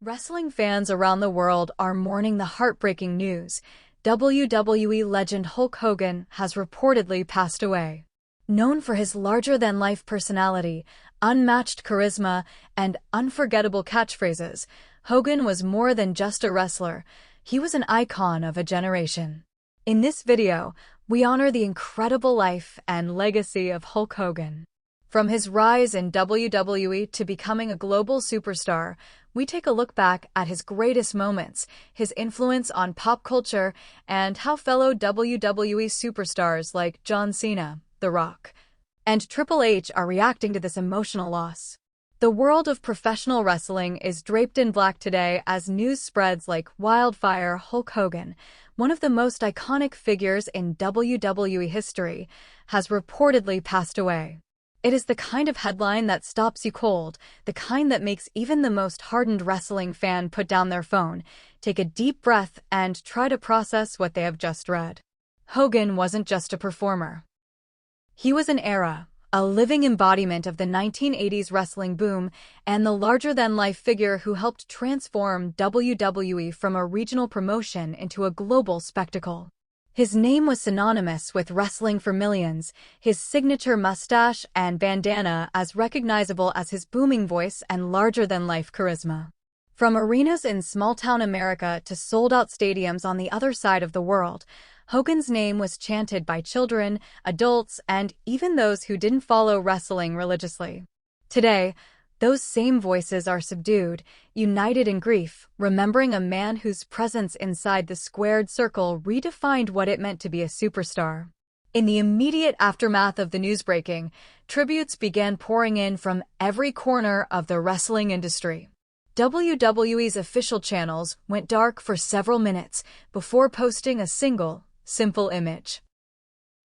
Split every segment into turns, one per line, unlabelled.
Wrestling fans around the world are mourning the heartbreaking news. WWE legend Hulk Hogan has reportedly passed away. Known for his larger-than-life personality, unmatched charisma, and unforgettable catchphrases, Hogan was more than just a wrestler. He was an icon of a generation. In this video, we honor the incredible life and legacy of Hulk Hogan. From his rise in WWE to becoming a global superstar, we take a look back at his greatest moments, his influence on pop culture, and how fellow WWE superstars like John Cena, The Rock, and Triple H are reacting to this emotional loss. The world of professional wrestling is draped in black today as news spreads like wildfire. Hulk Hogan, one of the most iconic figures in WWE history, has reportedly passed away. It is the kind of headline that stops you cold, the kind that makes even the most hardened wrestling fan put down their phone, take a deep breath, and try to process what they have just read. Hogan wasn't just a performer. He was an era, a living embodiment of the 1980s wrestling boom, and the larger-than-life figure who helped transform WWE from a regional promotion into a global spectacle. His name was synonymous with wrestling for millions, his signature mustache and bandana as recognizable as his booming voice and larger-than-life charisma. From arenas in small-town America to sold-out stadiums on the other side of the world, Hogan's name was chanted by children, adults, and even those who didn't follow wrestling religiously. Today, those same voices are subdued, united in grief, remembering a man whose presence inside the squared circle redefined what it meant to be a superstar. In the immediate aftermath of the news breaking, tributes began pouring in from every corner of the wrestling industry. WWE's official channels went dark for several minutes before posting a single, simple image.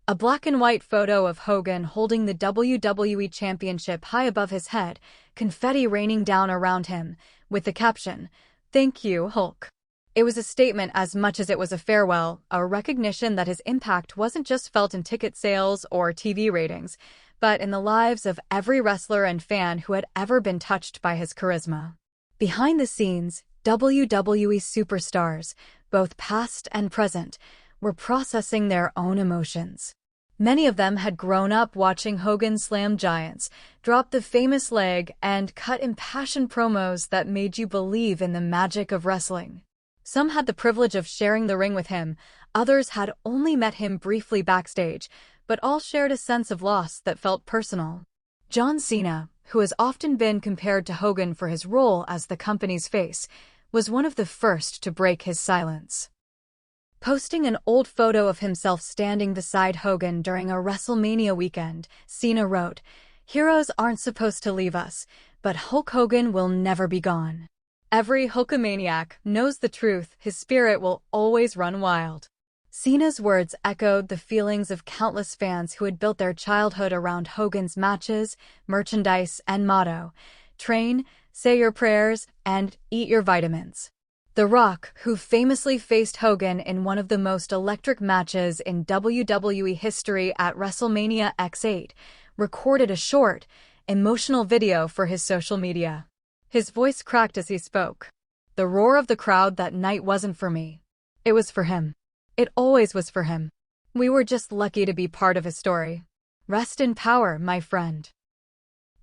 A black-and-white photo of Hogan holding the WWE Championship high above his head, confetti raining down around him, with the caption, "Thank you, Hulk." It was a statement as much as it was a farewell, a recognition that his impact wasn't just felt in ticket sales or TV ratings, but in the lives of every wrestler and fan who had ever been touched by his charisma. Behind the scenes, WWE Superstars, both past and present, were processing their own emotions. Many of them had grown up watching Hogan slam giants, drop the famous leg, and cut impassioned promos that made you believe in the magic of wrestling. Some had the privilege of sharing the ring with him, others had only met him briefly backstage, but all shared a sense of loss that felt personal. John Cena, who has often been compared to Hogan for his role as the company's face, was one of the first to break his silence. Posting an old photo of himself standing beside Hogan during a WrestleMania weekend, Cena wrote, "Heroes aren't supposed to leave us, but Hulk Hogan will never be gone. Every Hulkamaniac knows the truth, his spirit will always run wild." Cena's words echoed the feelings of countless fans who had built their childhood around Hogan's matches, merchandise, and motto, "Train, say your prayers, and eat your vitamins." The Rock, who famously faced Hogan in one of the most electric matches in WWE history at WrestleMania X8, recorded a short, emotional video for his social media. His voice cracked as he spoke. "The roar of the crowd that night wasn't for me. It was for him. It always was for him. We were just lucky to be part of his story. Rest in power, my friend."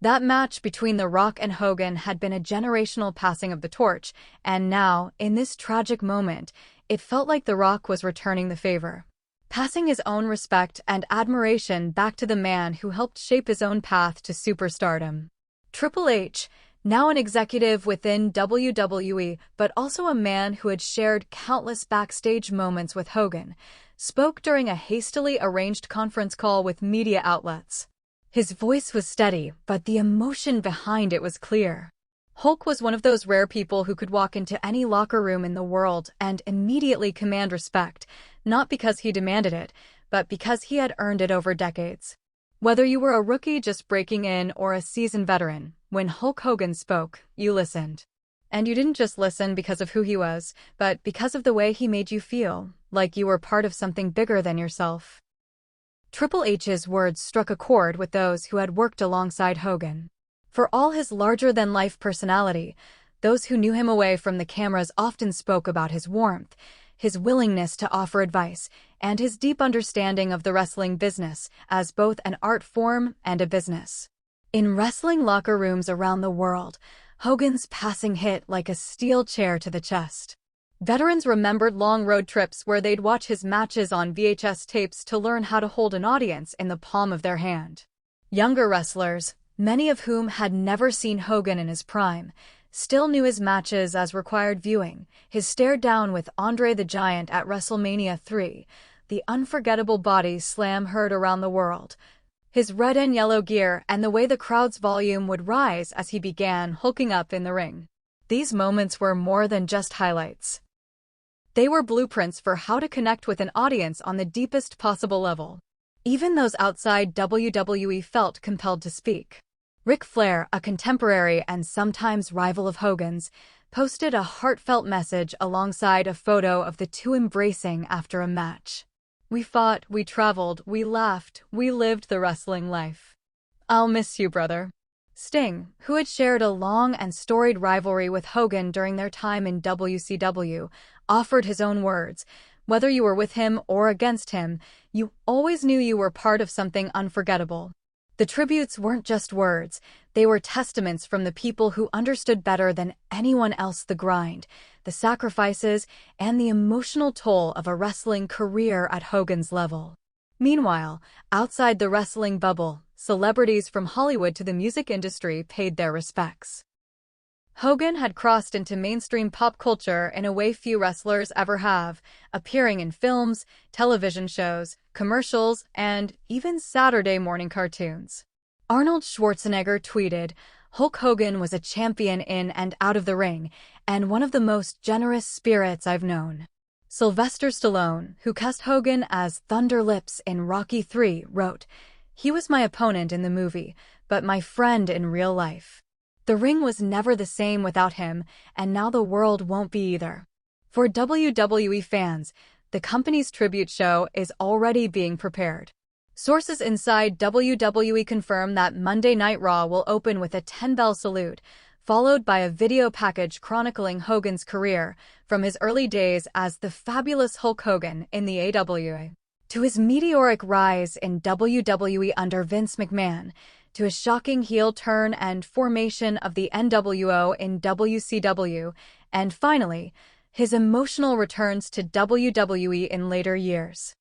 That match between The Rock and Hogan had been a generational passing of the torch, and now, in this tragic moment, it felt like The Rock was returning the favor, passing his own respect and admiration back to the man who helped shape his own path to superstardom. Triple H, now an executive within WWE, but also a man who had shared countless backstage moments with Hogan, spoke during a hastily arranged conference call with media outlets. His voice was steady, but the emotion behind it was clear. Hulk was one of those rare people who could walk into any locker room in the world and immediately command respect, not because he demanded it, but because he had earned it over decades. Whether you were a rookie just breaking in or a seasoned veteran, when Hulk Hogan spoke, you listened. And you didn't just listen because of who he was, but because of the way he made you feel, like you were part of something bigger than yourself. Triple H's words struck a chord with those who had worked alongside Hogan. For all his larger-than-life personality, Those who knew him away from the cameras often spoke about his warmth, his willingness to offer advice, and his deep understanding of the wrestling business as both an art form and a business. In wrestling locker rooms around the world, Hogan's passing hit like a steel chair to the chest. Veterans remembered long road trips where they'd watch his matches on VHS tapes to learn how to hold an audience in the palm of their hand. Younger wrestlers, many of whom had never seen Hogan in his prime, still knew his matches as required viewing. His stare down with Andre the Giant at WrestleMania 3, the unforgettable body slam heard around the world, his red and yellow gear, and the way the crowd's volume would rise as he began hulking up in the ring. These moments were more than just highlights. They were blueprints for how to connect with an audience on the deepest possible level. Even those outside WWE felt compelled to speak. Ric Flair, a contemporary and sometimes rival of Hogan's, posted a heartfelt message alongside a photo of the two embracing after a match. "We fought, we traveled, we laughed, we lived the wrestling life. I'll miss you, brother." Sting, who had shared a long and storied rivalry with Hogan during their time in WCW, offered his own words. "Whether you were with him or against him, you always knew you were part of something unforgettable." The tributes weren't just words, they were testaments from the people who understood better than anyone else the grind, the sacrifices, and the emotional toll of a wrestling career at Hogan's level. Meanwhile, outside the wrestling bubble, celebrities from Hollywood to the music industry paid their respects. Hogan had crossed into mainstream pop culture in a way few wrestlers ever have, appearing in films, television shows, commercials, and even Saturday morning cartoons. Arnold Schwarzenegger tweeted, "Hulk Hogan was a champion in and out of the ring, and one of the most generous spirits I've known." Sylvester Stallone, who cast Hogan as Thunder Lips in Rocky III, wrote, "He was my opponent in the movie, but my friend in real life. The ring was never the same without him, and now the world won't be either." For WWE fans, the company's tribute show is already being prepared. Sources inside WWE confirm that Monday Night Raw will open with a 10-bell salute, followed by a video package chronicling Hogan's career, from his early days as the fabulous Hulk Hogan in the AWA, to his meteoric rise in WWE under Vince McMahon, to his shocking heel turn and formation of the NWO in WCW, and finally, his emotional returns to WWE in later years.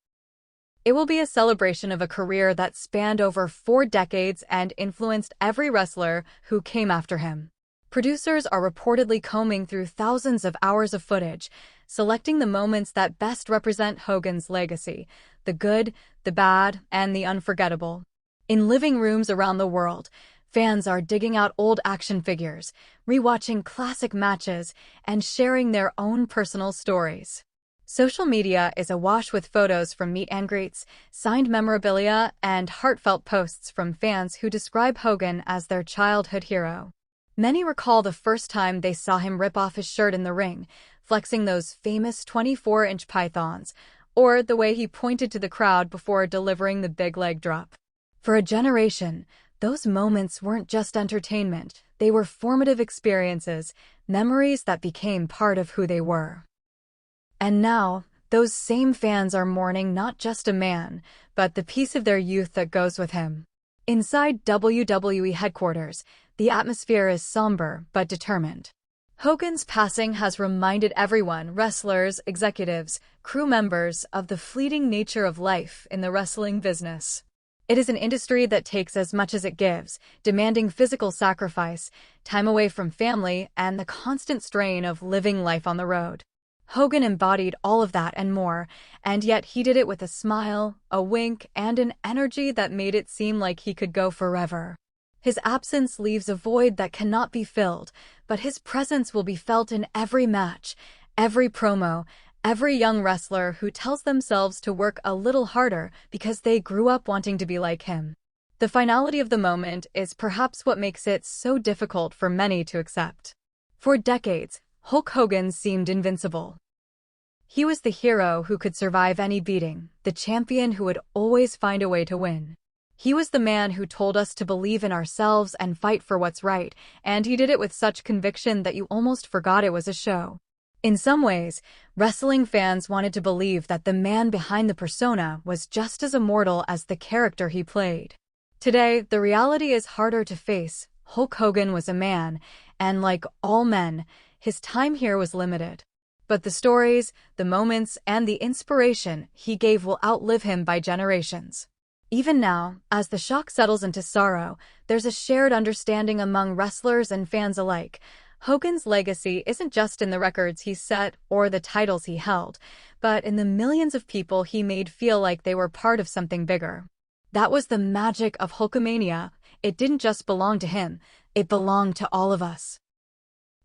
It will be a celebration of a career that spanned over 4 decades and influenced every wrestler who came after him. Producers are reportedly combing through thousands of hours of footage, selecting the moments that best represent Hogan's legacy, the good, the bad, and the unforgettable. In living rooms around the world, fans are digging out old action figures, rewatching classic matches, and sharing their own personal stories. Social media is awash with photos from meet and greets, signed memorabilia, and heartfelt posts from fans who describe Hogan as their childhood hero. Many recall the first time they saw him rip off his shirt in the ring, flexing those famous 24-inch pythons, or the way he pointed to the crowd before delivering the big leg drop. For a generation, those moments weren't just entertainment, they were formative experiences, memories that became part of who they were. And now, those same fans are mourning not just a man, but the piece of their youth that goes with him. Inside WWE headquarters, the atmosphere is somber but determined. Hogan's passing has reminded everyone, wrestlers, executives, crew members, of the fleeting nature of life in the wrestling business. It is an industry that takes as much as it gives, demanding physical sacrifice, time away from family, and the constant strain of living life on the road. Hogan embodied all of that and more, and yet he did it with a smile, a wink, and an energy that made it seem like he could go forever. His absence leaves a void that cannot be filled, but his presence will be felt in every match, every promo, every young wrestler who tells themselves to work a little harder because they grew up wanting to be like him. The finality of the moment is perhaps what makes it so difficult for many to accept. For decades, Hulk Hogan seemed invincible. He was the hero who could survive any beating, the champion who would always find a way to win. He was the man who told us to believe in ourselves and fight for what's right, and he did it with such conviction that you almost forgot it was a show. In some ways, wrestling fans wanted to believe that the man behind the persona was just as immortal as the character he played. Today, the reality is harder to face. Hulk Hogan was a man, and like all men, his time here was limited. But the stories, the moments, and the inspiration he gave will outlive him by generations. Even now, as the shock settles into sorrow, there's a shared understanding among wrestlers and fans alike. Hogan's legacy isn't just in the records he set or the titles he held, but in the millions of people he made feel like they were part of something bigger. That was the magic of Hulkamania. It didn't just belong to him, it belonged to all of us.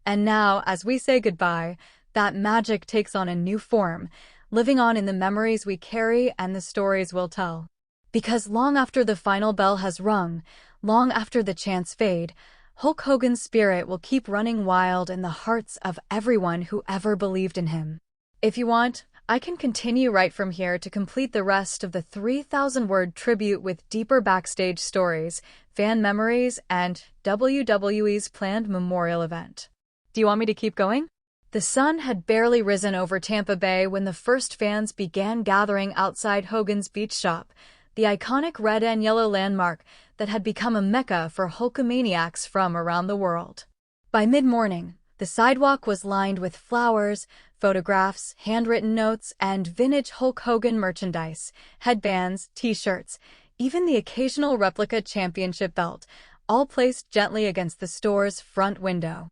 And now, as we say goodbye, that magic takes on a new form, living on in the memories we carry and the stories we'll tell. Because long after the final bell has rung, long after the chants fade, Hulk Hogan's spirit will keep running wild in the hearts of everyone who ever believed in him. If you want, I can continue right from here to complete the rest of the 3,000-word tribute with deeper backstage stories, fan memories, and WWE's planned memorial event. Do you want me to keep going? The sun had barely risen over Tampa Bay when the first fans began gathering outside Hogan's Beach Shop, the iconic red and yellow landmark that had become a mecca for Hulkamaniacs from around the world. By mid-morning, the sidewalk was lined with flowers, photographs, handwritten notes, and vintage Hulk Hogan merchandise, headbands, t-shirts, even the occasional replica championship belt, all placed gently against the store's front window.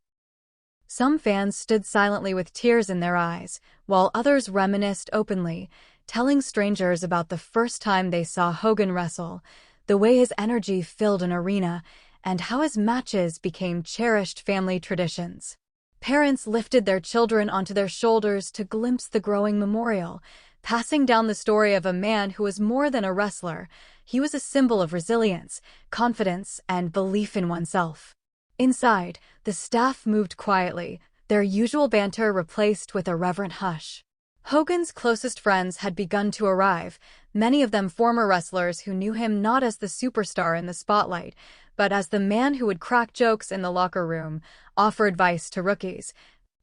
Some fans stood silently with tears in their eyes, while others reminisced openly, telling strangers about the first time they saw Hogan wrestle, the way his energy filled an arena, and how his matches became cherished family traditions. Parents lifted their children onto their shoulders to glimpse the growing memorial, passing down the story of a man who was more than a wrestler. He was a symbol of resilience, confidence, and belief in oneself. Inside, the staff moved quietly, their usual banter replaced with a reverent hush. Hogan's closest friends had begun to arrive, many of them former wrestlers who knew him not as the superstar in the spotlight, but as the man who would crack jokes in the locker room, offer advice to rookies,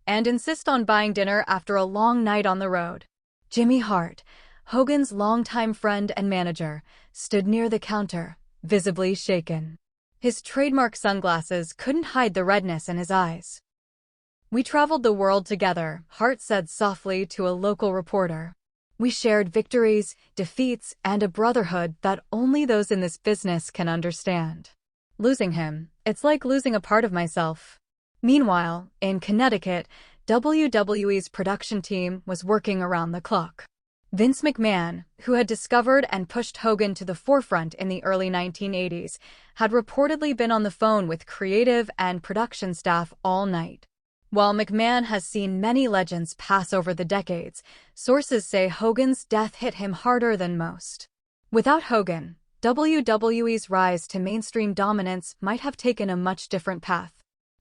and insist on buying dinner after a long night on the road. Jimmy Hart, Hogan's longtime friend and manager, stood near the counter, visibly shaken. His trademark sunglasses couldn't hide the redness in his eyes. "We traveled the world together," Hart said softly to a local reporter. "We shared victories, defeats, and a brotherhood that only those in this business can understand. Losing him, it's like losing a part of myself." Meanwhile, in Connecticut, WWE's production team was working around the clock. Vince McMahon, who had discovered and pushed Hogan to the forefront in the early 1980s, had reportedly been on the phone with creative and production staff all night. While McMahon has seen many legends pass over the decades, sources say Hogan's death hit him harder than most. Without Hogan, WWE's rise to mainstream dominance might have taken a much different path.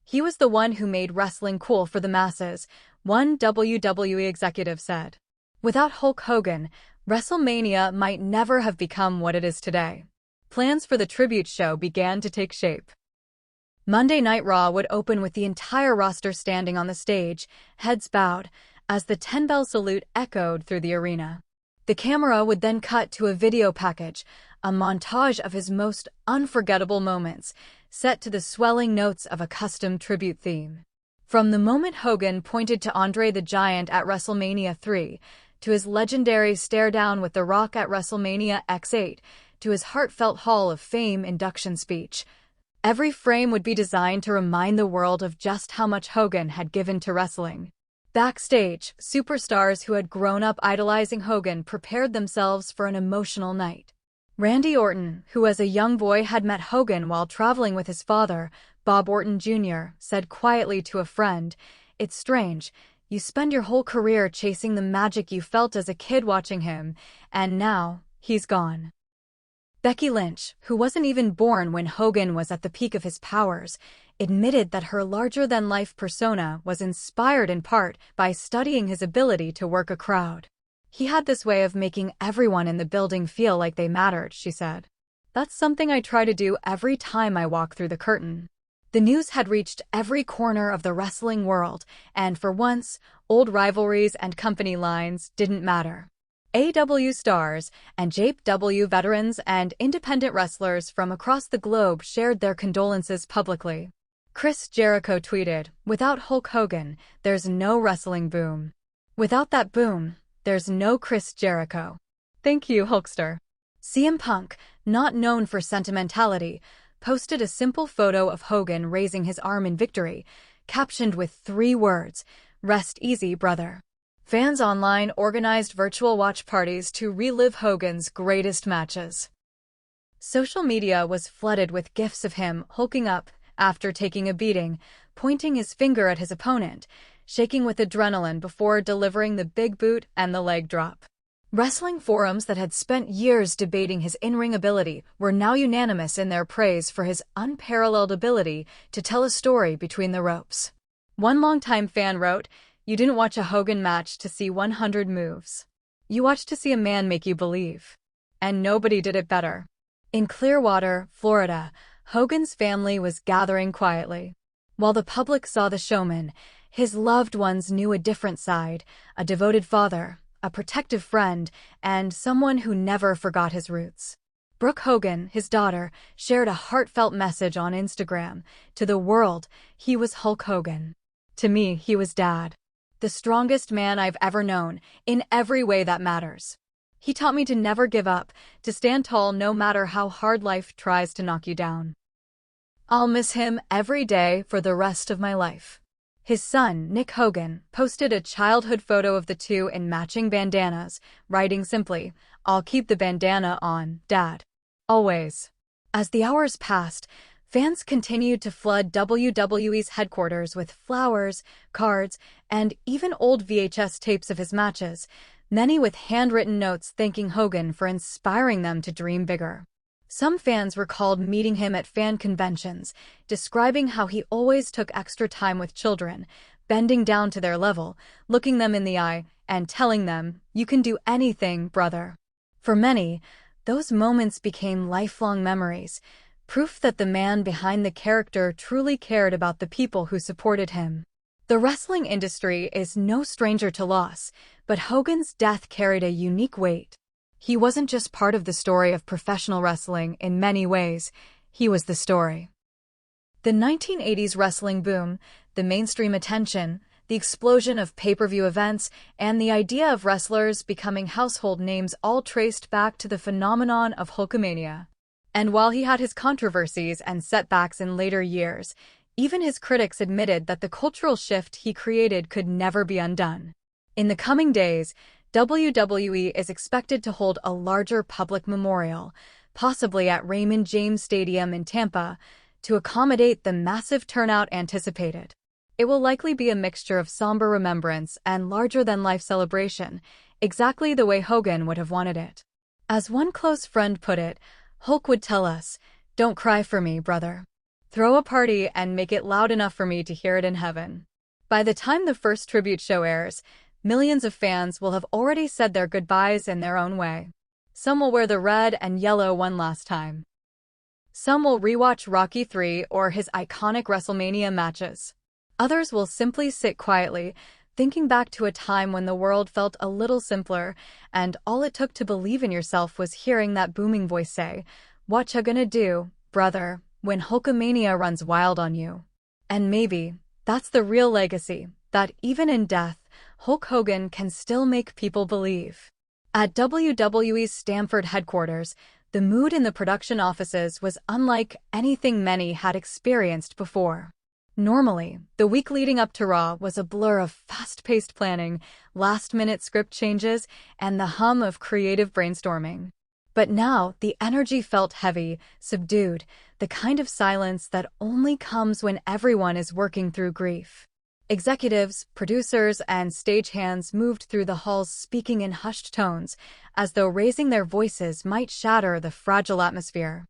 "He was the one who made wrestling cool for the masses," one WWE executive said. Without Hulk Hogan, WrestleMania might never have become what it is today. Plans for the tribute show began to take shape. Monday Night Raw would open with the entire roster standing on the stage, heads bowed, as the 10-bell salute echoed through the arena. The camera would then cut to a video package, a montage of his most unforgettable moments, set to the swelling notes of a custom tribute theme. From the moment Hogan pointed to Andre the Giant at WrestleMania 3, to his legendary stare-down with The Rock at WrestleMania X8, to his heartfelt Hall of Fame induction speech, every frame would be designed to remind the world of just how much Hogan had given to wrestling. Backstage, superstars who had grown up idolizing Hogan prepared themselves for an emotional night. Randy Orton, who as a young boy had met Hogan while traveling with his father, Bob Orton Jr., said quietly to a friend, "It's strange. You spend your whole career chasing the magic you felt as a kid watching him, and now, he's gone." Becky Lynch, who wasn't even born when Hogan was at the peak of his powers, admitted that her larger-than-life persona was inspired in part by studying his ability to work a crowd. "He had this way of making everyone in the building feel like they mattered," she said. That's something I try to do every time I walk through the curtain. The news had reached every corner of the wrestling world, and for once, old rivalries and company lines didn't matter. AW stars and JW veterans and independent wrestlers from across the globe shared their condolences publicly. Chris Jericho tweeted, "Without Hulk Hogan, there's no wrestling boom. Without that boom, there's no Chris Jericho. Thank you, Hulkster." CM Punk, not known for sentimentality, posted a simple photo of Hogan raising his arm in victory, captioned with 3 words, "Rest easy, brother." Fans online organized virtual watch parties to relive Hogan's greatest matches. Social media was flooded with gifs of him hulking up after taking a beating, pointing his finger at his opponent, shaking with adrenaline before delivering the big boot and the leg drop. Wrestling forums that had spent years debating his in-ring ability were now unanimous in their praise for his unparalleled ability to tell a story between the ropes. One longtime fan wrote, "You didn't watch a Hogan match to see 100 moves. You watched to see a man make you believe." And nobody did it better. In Clearwater, Florida, Hogan's family was gathering quietly. While the public saw the showman, his loved ones knew a different side, a devoted father, a protective friend, and someone who never forgot his roots. Brooke Hogan, his daughter, shared a heartfelt message on Instagram. "To the world, he was Hulk Hogan. To me, he was Dad. The strongest man I've ever known, in every way that matters. He taught me to never give up, to stand tall no matter how hard life tries to knock you down. I'll miss him every day for the rest of my life." His son, Nick Hogan, posted a childhood photo of the two in matching bandanas, writing simply, "I'll keep the bandana on, Dad. Always." As the hours passed, fans continued to flood WWE's headquarters with flowers, cards, and even old VHS tapes of his matches, many with handwritten notes thanking Hogan for inspiring them to dream bigger. Some fans recalled meeting him at fan conventions, describing how he always took extra time with children, bending down to their level, looking them in the eye, and telling them, "You can do anything, brother." For many, those moments became lifelong memories, proof that the man behind the character truly cared about the people who supported him. The wrestling industry is no stranger to loss, but Hogan's death carried a unique weight. He wasn't just part of the story of professional wrestling in many ways, he was the story. The 1980s wrestling boom, the mainstream attention, the explosion of pay-per-view events, and the idea of wrestlers becoming household names all traced back to the phenomenon of Hulkamania. And while he had his controversies and setbacks in later years, even his critics admitted that the cultural shift he created could never be undone. In the coming days, WWE is expected to hold a larger public memorial, possibly at Raymond James Stadium in Tampa, to accommodate the massive turnout anticipated. It will likely be a mixture of somber remembrance and larger-than-life celebration, exactly the way Hogan would have wanted it. As one close friend put it, Hulk would tell us, "Don't cry for me, brother. Throw a party and make it loud enough for me to hear it in heaven." By the time the first tribute show airs, millions of fans will have already said their goodbyes in their own way. Some will wear the red and yellow one last time. Some will rewatch Rocky III or his iconic WrestleMania matches. Others will simply sit quietly, thinking back to a time when the world felt a little simpler, and all it took to believe in yourself was hearing that booming voice say, "What ya gonna do, brother, when Hulkamania runs wild on you?" And maybe that's the real legacy, that even in death, Hulk Hogan can still make people believe. At WWE's Stamford headquarters, the mood in the production offices was unlike anything many had experienced before. Normally, the week leading up to Raw was a blur of fast-paced planning, last-minute script changes, and the hum of creative brainstorming. But now, the energy felt heavy, subdued, the kind of silence that only comes when everyone is working through grief. Executives, producers, and stagehands moved through the halls speaking in hushed tones, as though raising their voices might shatter the fragile atmosphere.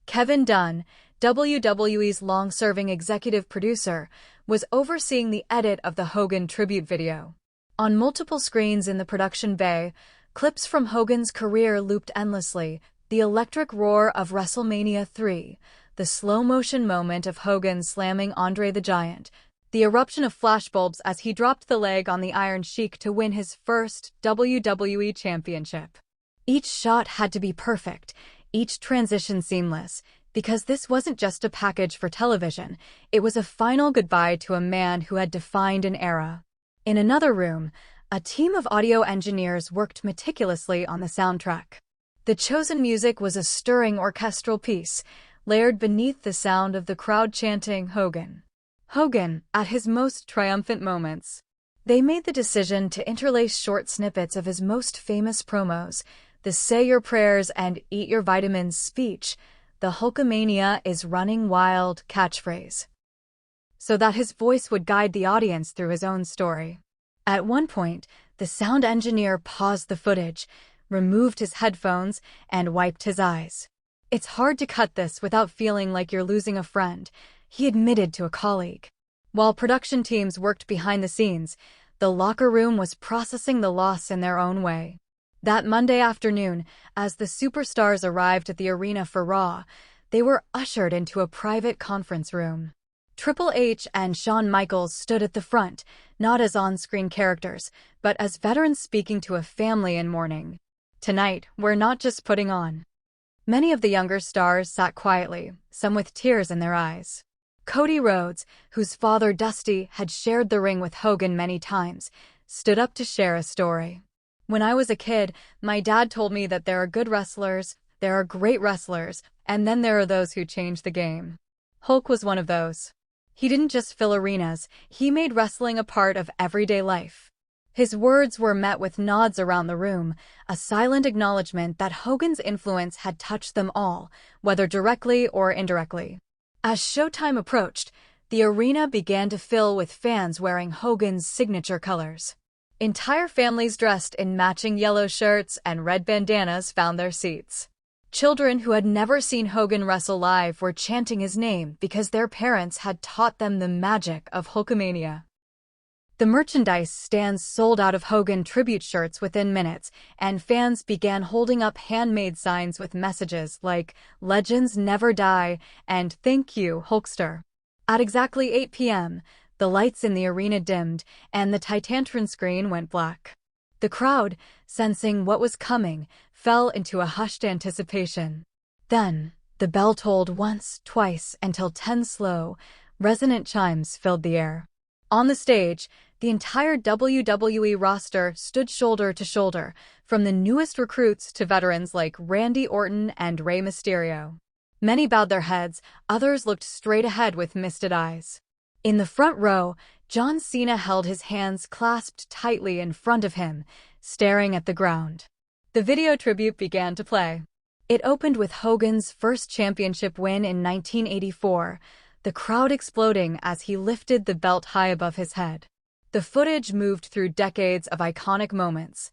Kevin Dunn, WWE's long-serving executive producer, was overseeing the edit of the Hogan tribute video. On multiple screens in the production bay, clips from Hogan's career looped endlessly, the electric roar of WrestleMania 3, the slow-motion moment of Hogan slamming Andre the Giant, the eruption of flashbulbs as he dropped the leg on the Iron Sheik to win his first WWE Championship. Each shot had to be perfect, each transition seamless, because this wasn't just a package for television, it was a final goodbye to a man who had defined an era. In another room, a team of audio engineers worked meticulously on the soundtrack. The chosen music was a stirring orchestral piece, layered beneath the sound of the crowd chanting Hogan. Hogan, at his most triumphant moments. They made the decision to interlace short snippets of his most famous promos, the Say Your Prayers and Eat Your Vitamins speech, the Hulkamania is running wild catchphrase, so that his voice would guide the audience through his own story. At one point, the sound engineer paused the footage, removed his headphones, and wiped his eyes. "It's hard to cut this without feeling like you're losing a friend," he admitted to a colleague. While production teams worked behind the scenes, the locker room was processing the loss in their own way. That Monday afternoon, as the Superstars arrived at the arena for Raw, they were ushered into a private conference room. Triple H and Shawn Michaels stood at the front, not as on-screen characters, but as veterans speaking to a family in mourning. "Tonight, we're not just putting on." Many of the younger stars sat quietly, some with tears in their eyes. Cody Rhodes, whose father Dusty had shared the ring with Hogan many times, stood up to share a story. "When I was a kid, my dad told me that there are good wrestlers, there are great wrestlers, and then there are those who change the game. Hulk was one of those. He didn't just fill arenas, he made wrestling a part of everyday life." His words were met with nods around the room, a silent acknowledgement that Hogan's influence had touched them all, whether directly or indirectly. As showtime approached, the arena began to fill with fans wearing Hogan's signature colors. Entire families dressed in matching yellow shirts and red bandanas found their seats. Children who had never seen Hogan wrestle live were chanting his name because their parents had taught them the magic of Hulkamania. The merchandise stands sold out of Hogan tribute shirts within minutes, and fans began holding up handmade signs with messages like "Legends Never Die" and "Thank You, Hulkster." At exactly 8 p.m., the lights in the arena dimmed, and the Titantron screen went black. The crowd, sensing what was coming, fell into a hushed anticipation. Then, the bell tolled once, twice, until 10 slow, resonant chimes filled the air. On the stage, the entire WWE roster stood shoulder to shoulder, from the newest recruits to veterans like Randy Orton and Rey Mysterio. Many bowed their heads, others looked straight ahead with misted eyes. In the front row, John Cena held his hands clasped tightly in front of him, staring at the ground. The video tribute began to play. It opened with Hogan's first championship win in 1984, the crowd exploding as he lifted the belt high above his head. The footage moved through decades of iconic moments.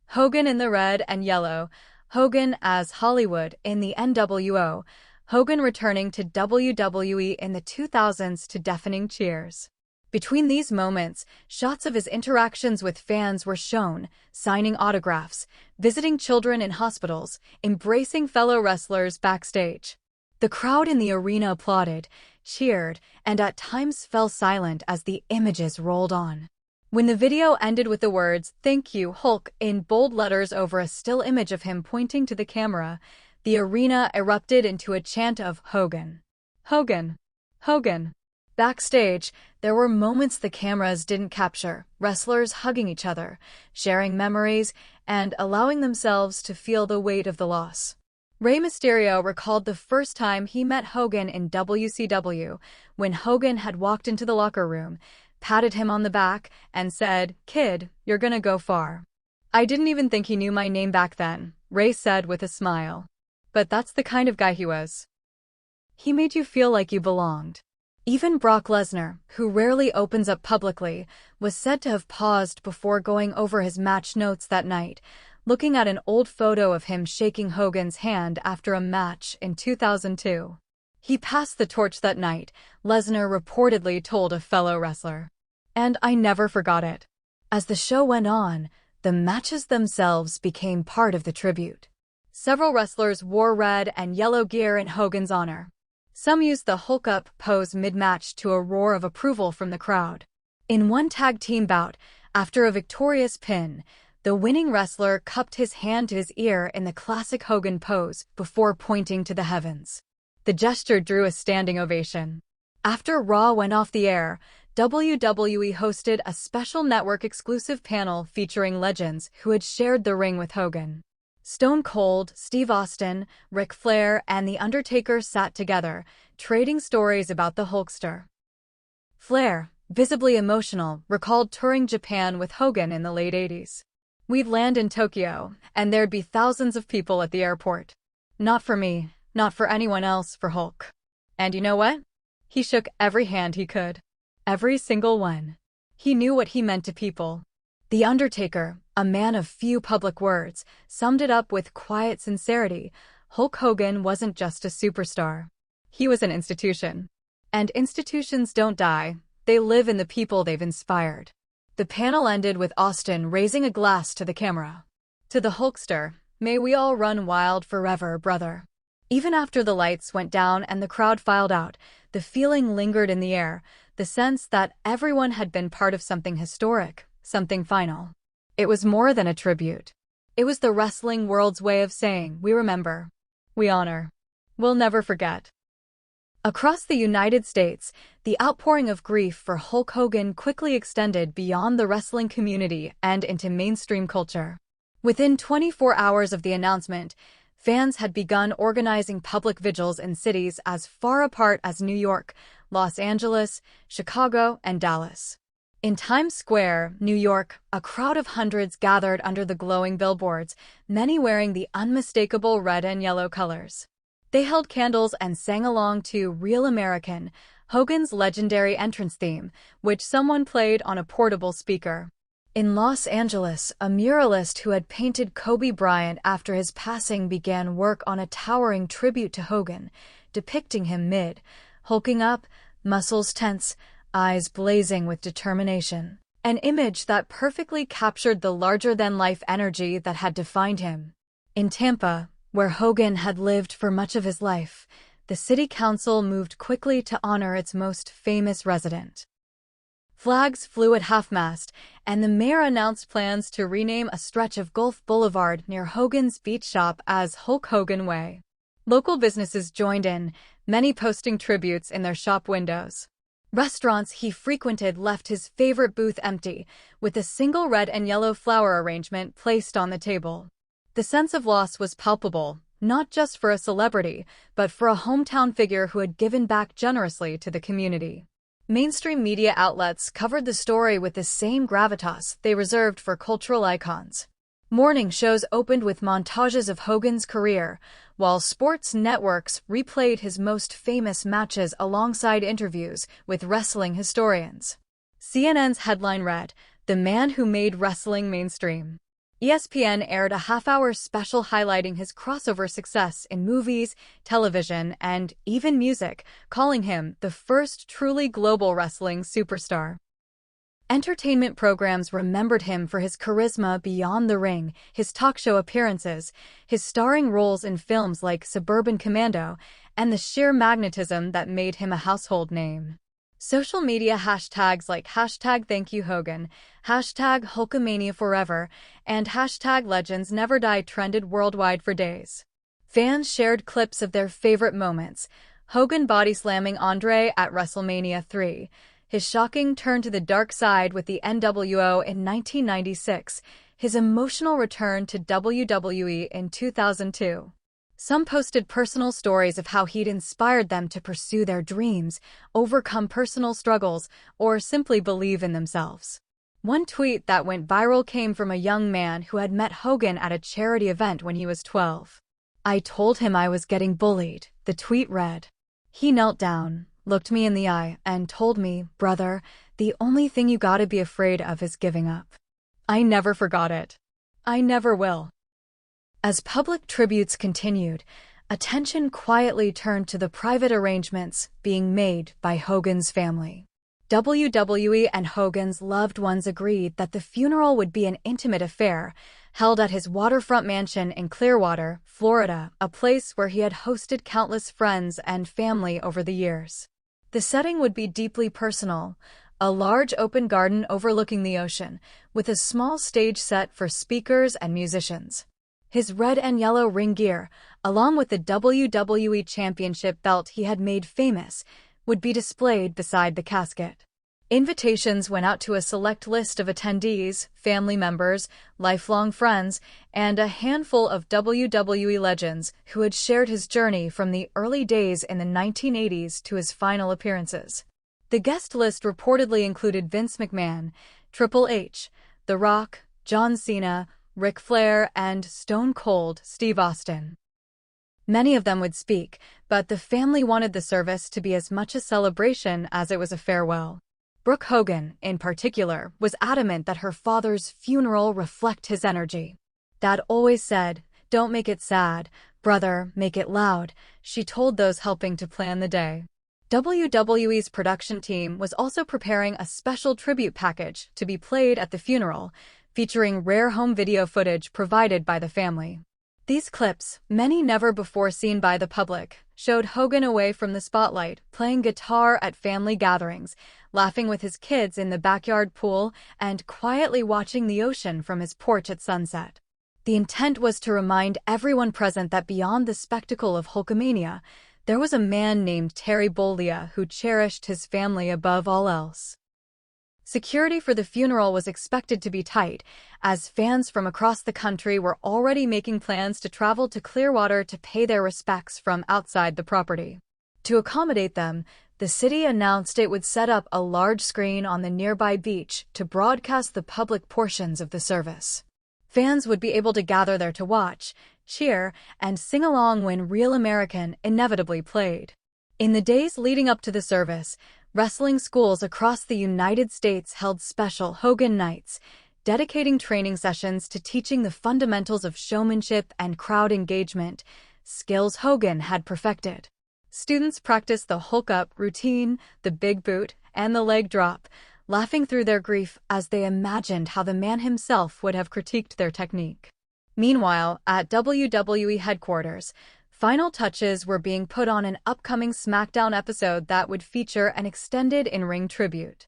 Hogan in the red and yellow, Hogan as Hollywood in the NWO, Hogan returning to WWE in the 2000s to deafening cheers. Between these moments, shots of his interactions with fans were shown, signing autographs, visiting children in hospitals, embracing fellow wrestlers backstage. The crowd in the arena applauded, cheered, and at times fell silent as the images rolled on. When the video ended with the words, "Thank you, Hulk," in bold letters over a still image of him pointing to the camera, the arena erupted into a chant of Hogan. Hogan. Hogan. Backstage, there were moments the cameras didn't capture, wrestlers hugging each other, sharing memories, and allowing themselves to feel the weight of the loss. Rey Mysterio recalled the first time he met Hogan in WCW, when Hogan had walked into the locker room, patted him on the back, and said, "Kid, you're gonna go far." "I didn't even think he knew my name back then," Rey said with a smile. "But that's the kind of guy he was. He made you feel like you belonged." Even Brock Lesnar, who rarely opens up publicly, was said to have paused before going over his match notes that night, looking at an old photo of him shaking Hogan's hand after a match in 2002. "He passed the torch that night," Lesnar reportedly told a fellow wrestler. "And I never forgot it." As the show went on, the matches themselves became part of the tribute. Several wrestlers wore red and yellow gear in Hogan's honor. Some used the Hulk Up pose mid-match to a roar of approval from the crowd. In one tag team bout, after a victorious pin, the winning wrestler cupped his hand to his ear in the classic Hogan pose before pointing to the heavens. The gesture drew a standing ovation. After Raw went off the air, WWE hosted a special network-exclusive panel featuring legends who had shared the ring with Hogan. Stone Cold, Steve Austin, Ric Flair, and The Undertaker sat together, trading stories about the Hulkster. Flair, visibly emotional, recalled touring Japan with Hogan in the late 80s. "We'd land in Tokyo, and there'd be thousands of people at the airport. Not for me, not for anyone else, for Hulk. And you know what? He shook every hand he could. Every single one. He knew what he meant to people." The Undertaker, a man of few public words, summed it up with quiet sincerity. Hulk Hogan wasn't just a superstar. He was an institution. And institutions don't die, they live in the people they've inspired. The panel ended with Austin raising a glass to the camera. "To the Hulkster, may we all run wild forever, brother." Even after the lights went down and the crowd filed out, the feeling lingered in the air, the sense that everyone had been part of something historic, something final. It was more than a tribute. It was the wrestling world's way of saying, "We remember. We honor. We'll never forget." Across the United States, the outpouring of grief for Hulk Hogan quickly extended beyond the wrestling community and into mainstream culture. Within 24 hours of the announcement, fans had begun organizing public vigils in cities as far apart as New York, Los Angeles, Chicago, and Dallas. In Times Square, New York, a crowd of hundreds gathered under the glowing billboards, many wearing the unmistakable red and yellow colors. They held candles and sang along to "Real American," Hogan's legendary entrance theme, which someone played on a portable speaker. In Los Angeles, a muralist who had painted Kobe Bryant after his passing began work on a towering tribute to Hogan, depicting him hulking up, muscles tense, eyes blazing with determination. An image that perfectly captured the larger-than-life energy that had defined him. In Tampa, where Hogan had lived for much of his life, the city council moved quickly to honor its most famous resident. Flags flew at half-mast, and the mayor announced plans to rename a stretch of Gulf Boulevard near Hogan's beach shop as Hulk Hogan Way. Local businesses joined in, many posting tributes in their shop windows. Restaurants he frequented left his favorite booth empty, with a single red and yellow flower arrangement placed on the table. The sense of loss was palpable, not just for a celebrity, but for a hometown figure who had given back generously to the community. Mainstream media outlets covered the story with the same gravitas they reserved for cultural icons. Morning shows opened with montages of Hogan's career, while sports networks replayed his most famous matches alongside interviews with wrestling historians. CNN's headline read, "The Man Who Made Wrestling Mainstream." ESPN aired a half-hour special highlighting his crossover success in movies, television, and even music, calling him the first truly global wrestling superstar. Entertainment programs remembered him for his charisma beyond the ring, his talk show appearances, his starring roles in films like Suburban Commando, and the sheer magnetism that made him a household name. Social media hashtags like #ThankYouHogan, #Hulkamania and #LegendsNeverDie trended worldwide for days. Fans shared clips of their favorite moments: Hogan body slamming Andre at WrestleMania 3, his shocking turn to the dark side with the NWO in 1996, his emotional return to WWE in 2002. Some posted personal stories of how he'd inspired them to pursue their dreams, overcome personal struggles, or simply believe in themselves. One tweet that went viral came from a young man who had met Hogan at a charity event when he was 12. "I told him I was getting bullied," the tweet read. "He knelt down, looked me in the eye, and told me, 'Brother, the only thing you gotta be afraid of is giving up.' I never forgot it. I never will." As public tributes continued, attention quietly turned to the private arrangements being made by Hogan's family. WWE and Hogan's loved ones agreed that the funeral would be an intimate affair, held at his waterfront mansion in Clearwater, Florida, a place where he had hosted countless friends and family over the years. The setting would be deeply personal, a large open garden overlooking the ocean, with a small stage set for speakers and musicians. His red and yellow ring gear, along with the WWE Championship belt he had made famous, would be displayed beside the casket. Invitations went out to a select list of attendees, family members, lifelong friends, and a handful of WWE legends who had shared his journey from the early days in the 1980s to his final appearances. The guest list reportedly included Vince McMahon, Triple H, The Rock, John Cena, Ric Flair, and Stone Cold Steve Austin. Many of them would speak, but the family wanted the service to be as much a celebration as it was a farewell. Brooke Hogan, in particular, was adamant that her father's funeral reflect his energy. Dad always said, "Don't make it sad, brother, make it loud," she told those helping to plan the day. WWE's production team was also preparing a special tribute package to be played at the funeral, featuring rare home video footage provided by the family. These clips, many never before seen by the public, showed Hogan away from the spotlight, playing guitar at family gatherings, laughing with his kids in the backyard pool, and quietly watching the ocean from his porch at sunset. The intent was to remind everyone present that beyond the spectacle of Hulkamania, there was a man named Terry Bollea who cherished his family above all else. Security for the funeral was expected to be tight, as fans from across the country were already making plans to travel to Clearwater to pay their respects from outside the property. To accommodate them, the city announced it would set up a large screen on the nearby beach to broadcast the public portions of the service. Fans would be able to gather there to watch, cheer, and sing along when Real American inevitably played. In the days leading up to the service, wrestling schools across the United States held special Hogan Nights, dedicating training sessions to teaching the fundamentals of showmanship and crowd engagement, skills Hogan had perfected. Students practiced the Hulk-up routine, the big boot, and the leg drop, laughing through their grief as they imagined how the man himself would have critiqued their technique. Meanwhile, at WWE headquarters, final touches were being put on an upcoming SmackDown episode that would feature an extended in-ring tribute.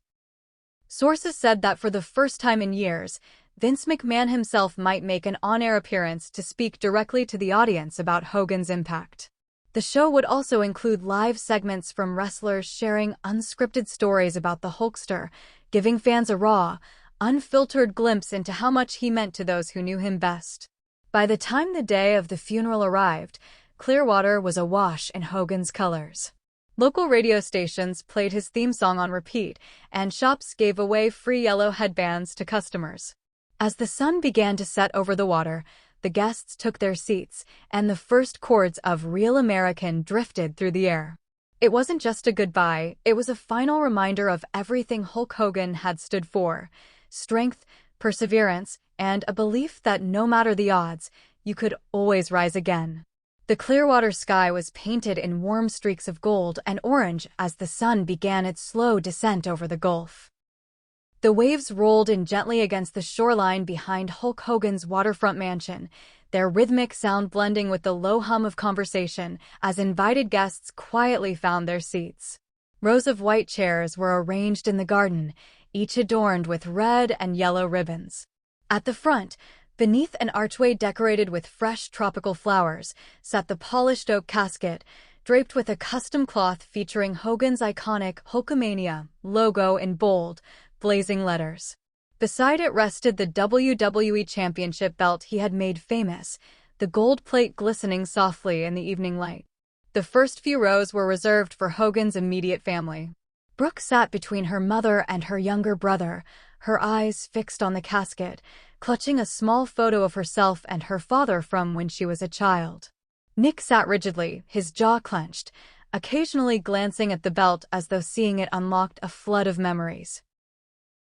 Sources said that for the first time in years, Vince McMahon himself might make an on-air appearance to speak directly to the audience about Hogan's impact. The show would also include live segments from wrestlers sharing unscripted stories about the Hulkster, giving fans a raw, unfiltered glimpse into how much he meant to those who knew him best. By the time the day of the funeral arrived, Clearwater was awash in Hogan's colors. Local radio stations played his theme song on repeat, and shops gave away free yellow headbands to customers. As the sun began to set over the water, the guests took their seats, and the first chords of Real American drifted through the air. It wasn't just a goodbye, it was a final reminder of everything Hulk Hogan had stood for: strength, perseverance, and a belief that no matter the odds, you could always rise again. The Clearwater sky was painted in warm streaks of gold and orange as the sun began its slow descent over the Gulf. The waves rolled in gently against the shoreline behind Hulk Hogan's waterfront mansion, their rhythmic sound blending with the low hum of conversation as invited guests quietly found their seats. Rows of white chairs were arranged in the garden, each adorned with red and yellow ribbons. At the front, beneath an archway decorated with fresh tropical flowers, sat the polished oak casket, draped with a custom cloth featuring Hogan's iconic Hulkamania logo in bold, blazing letters. Beside it rested the WWE Championship belt he had made famous, the gold plate glistening softly in the evening light. The first few rows were reserved for Hogan's immediate family. Brooke sat between her mother and her younger brother, her eyes fixed on the casket, clutching a small photo of herself and her father from when she was a child. Nick sat rigidly, his jaw clenched, occasionally glancing at the belt as though seeing it unlocked a flood of memories.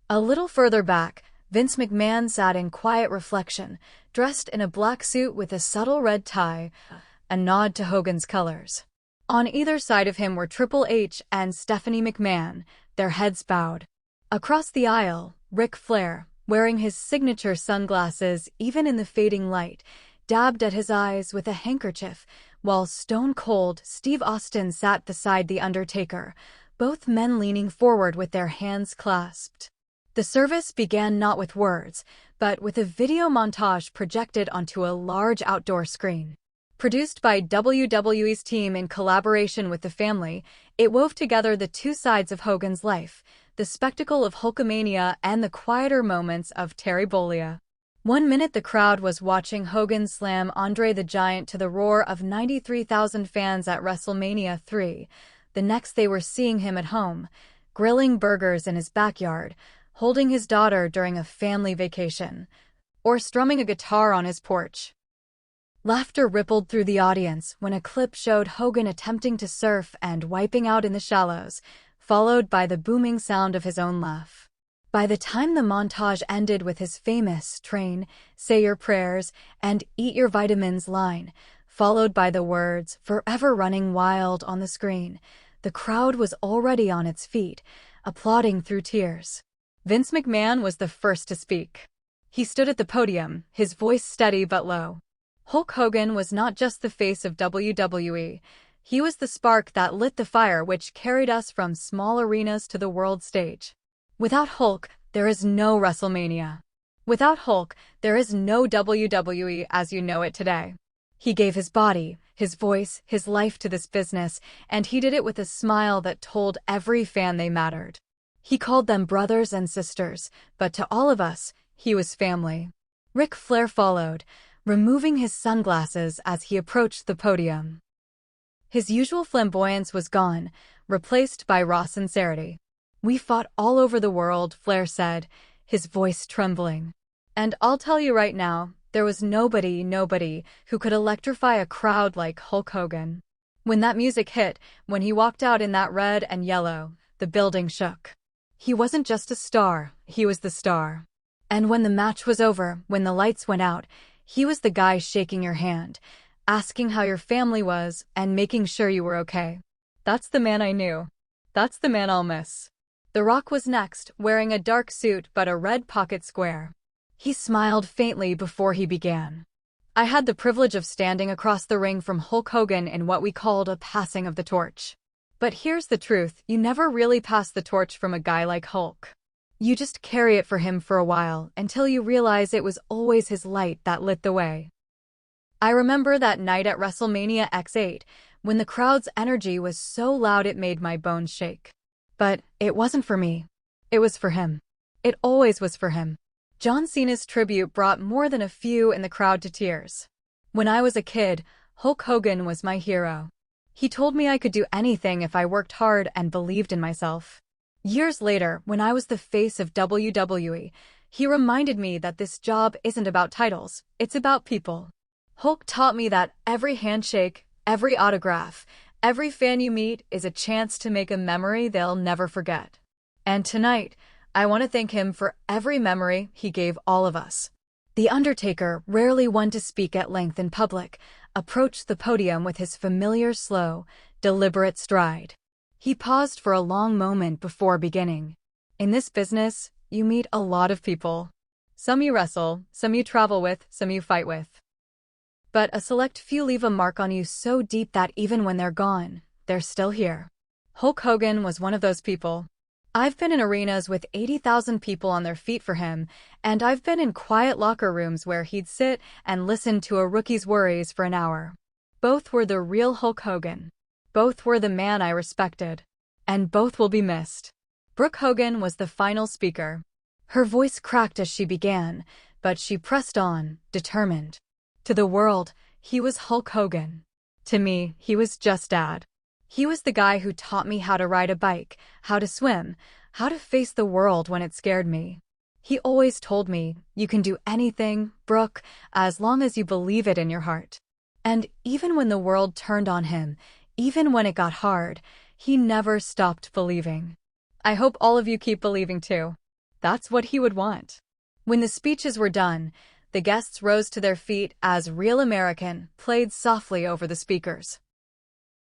A little further back, Vince McMahon sat in quiet reflection, dressed in a black suit with a subtle red tie, a nod to Hogan's colors. On either side of him were Triple H and Stephanie McMahon, their heads bowed. Across the aisle, Ric Flair, wearing his signature sunglasses even in the fading light, dabbed at his eyes with a handkerchief, while Stone Cold Steve Austin sat beside The Undertaker, both men leaning forward with their hands clasped. The service began not with words, but with a video montage projected onto a large outdoor screen. Produced by WWE's team in collaboration with the family, it wove together the two sides of Hogan's life, the spectacle of Hulkamania and the quieter moments of Terry Bollea. 1 minute the crowd was watching Hogan slam Andre the Giant to the roar of 93,000 fans at WrestleMania 3. The next they were seeing him at home, grilling burgers in his backyard, holding his daughter during a family vacation, or strumming a guitar on his porch. Laughter rippled through the audience when a clip showed Hogan attempting to surf and wiping out in the shallows, followed by the booming sound of his own laugh. By the time the montage ended with his famous "Train, Say Your Prayers, and Eat Your Vitamins" line, followed by the words "Forever Running Wild" on the screen, the crowd was already on its feet, applauding through tears. Vince McMahon was the first to speak. He stood at the podium, his voice steady but low. Hulk Hogan was not just the face of WWE. He was the spark that lit the fire which carried us from small arenas to the world stage. Without Hulk, there is no WrestleMania. Without Hulk, there is no WWE as you know it today. He gave his body, his voice, his life to this business, and he did it with a smile that told every fan they mattered. He called them brothers and sisters, but to all of us, he was family. Ric Flair followed, removing his sunglasses as he approached the podium. His usual flamboyance was gone, replaced by raw sincerity. "We fought all over the world," Flair said, his voice trembling. "And I'll tell you right now, there was nobody who could electrify a crowd like Hulk Hogan." When that music hit, when he walked out in that red and yellow, the building shook. He wasn't just a star, he was the star. And when the match was over, when the lights went out, he was the guy shaking your hand, asking how your family was, and making sure you were okay. That's the man I knew. That's the man I'll miss. The Rock was next, wearing a dark suit but a red pocket square. He smiled faintly before he began. "I had the privilege of standing across the ring from Hulk Hogan in what we called a passing of the torch. But here's the truth, you never really pass the torch from a guy like Hulk. You just carry it for him for a while, until you realize it was always his light that lit the way." I remember that night at WrestleMania X8, when the crowd's energy was so loud it made my bones shake. But it wasn't for me. It was for him. It always was for him. John Cena's tribute brought more than a few in the crowd to tears. When I was a kid, Hulk Hogan was my hero. He told me I could do anything if I worked hard and believed in myself. Years later, when I was the face of WWE, he reminded me that this job isn't about titles, it's about people. Hulk taught me that every handshake, every autograph, every fan you meet is a chance to make a memory they'll never forget. And tonight, I want to thank him for every memory he gave all of us. The Undertaker, rarely one to speak at length in public, approached the podium with his familiar slow, deliberate stride. He paused for a long moment before beginning. "In this business, you meet a lot of people. Some you wrestle, some you travel with, some you fight with. But a select few leave a mark on you so deep that even when they're gone, they're still here." Hulk Hogan was one of those people. I've been in arenas with 80,000 people on their feet for him, and I've been in quiet locker rooms where he'd sit and listen to a rookie's worries for an hour. Both were the real Hulk Hogan. Both were the man I respected. And both will be missed. Brooke Hogan was the final speaker. Her voice cracked as she began, but she pressed on, determined. To the world, he was Hulk Hogan. To me, he was just Dad. He was the guy who taught me how to ride a bike, how to swim, how to face the world when it scared me. He always told me, "You can do anything, Brooke, as long as you believe it in your heart." And even when the world turned on him, even when it got hard, he never stopped believing. I hope all of you keep believing too. That's what he would want. When the speeches were done, the guests rose to their feet as Real American played softly over the speakers.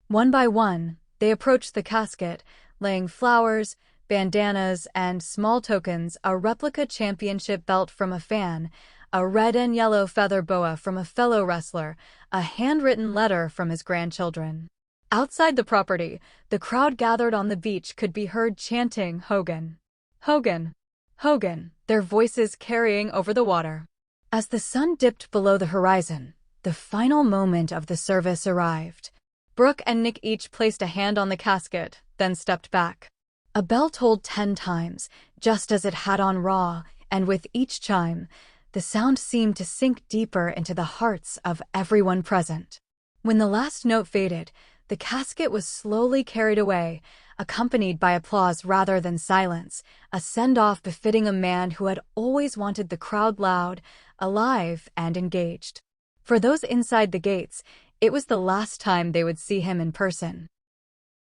One by one, they approached the casket, laying flowers, bandanas, and small tokens, a replica championship belt from a fan, a red and yellow feather boa from a fellow wrestler, a handwritten letter from his grandchildren. Outside the property, the crowd gathered on the beach could be heard chanting, "Hogan! Hogan! Hogan!" their voices carrying over the water. As the sun dipped below the horizon, the final moment of the service arrived. Brooke and Nick each placed a hand on the casket, then stepped back. A bell tolled 10 times, just as it had on Raw, and with each chime, the sound seemed to sink deeper into the hearts of everyone present. When the last note faded, the casket was slowly carried away, accompanied by applause rather than silence, a send-off befitting a man who had always wanted the crowd loud, alive, and engaged. For those inside the gates, it was the last time they would see him in person.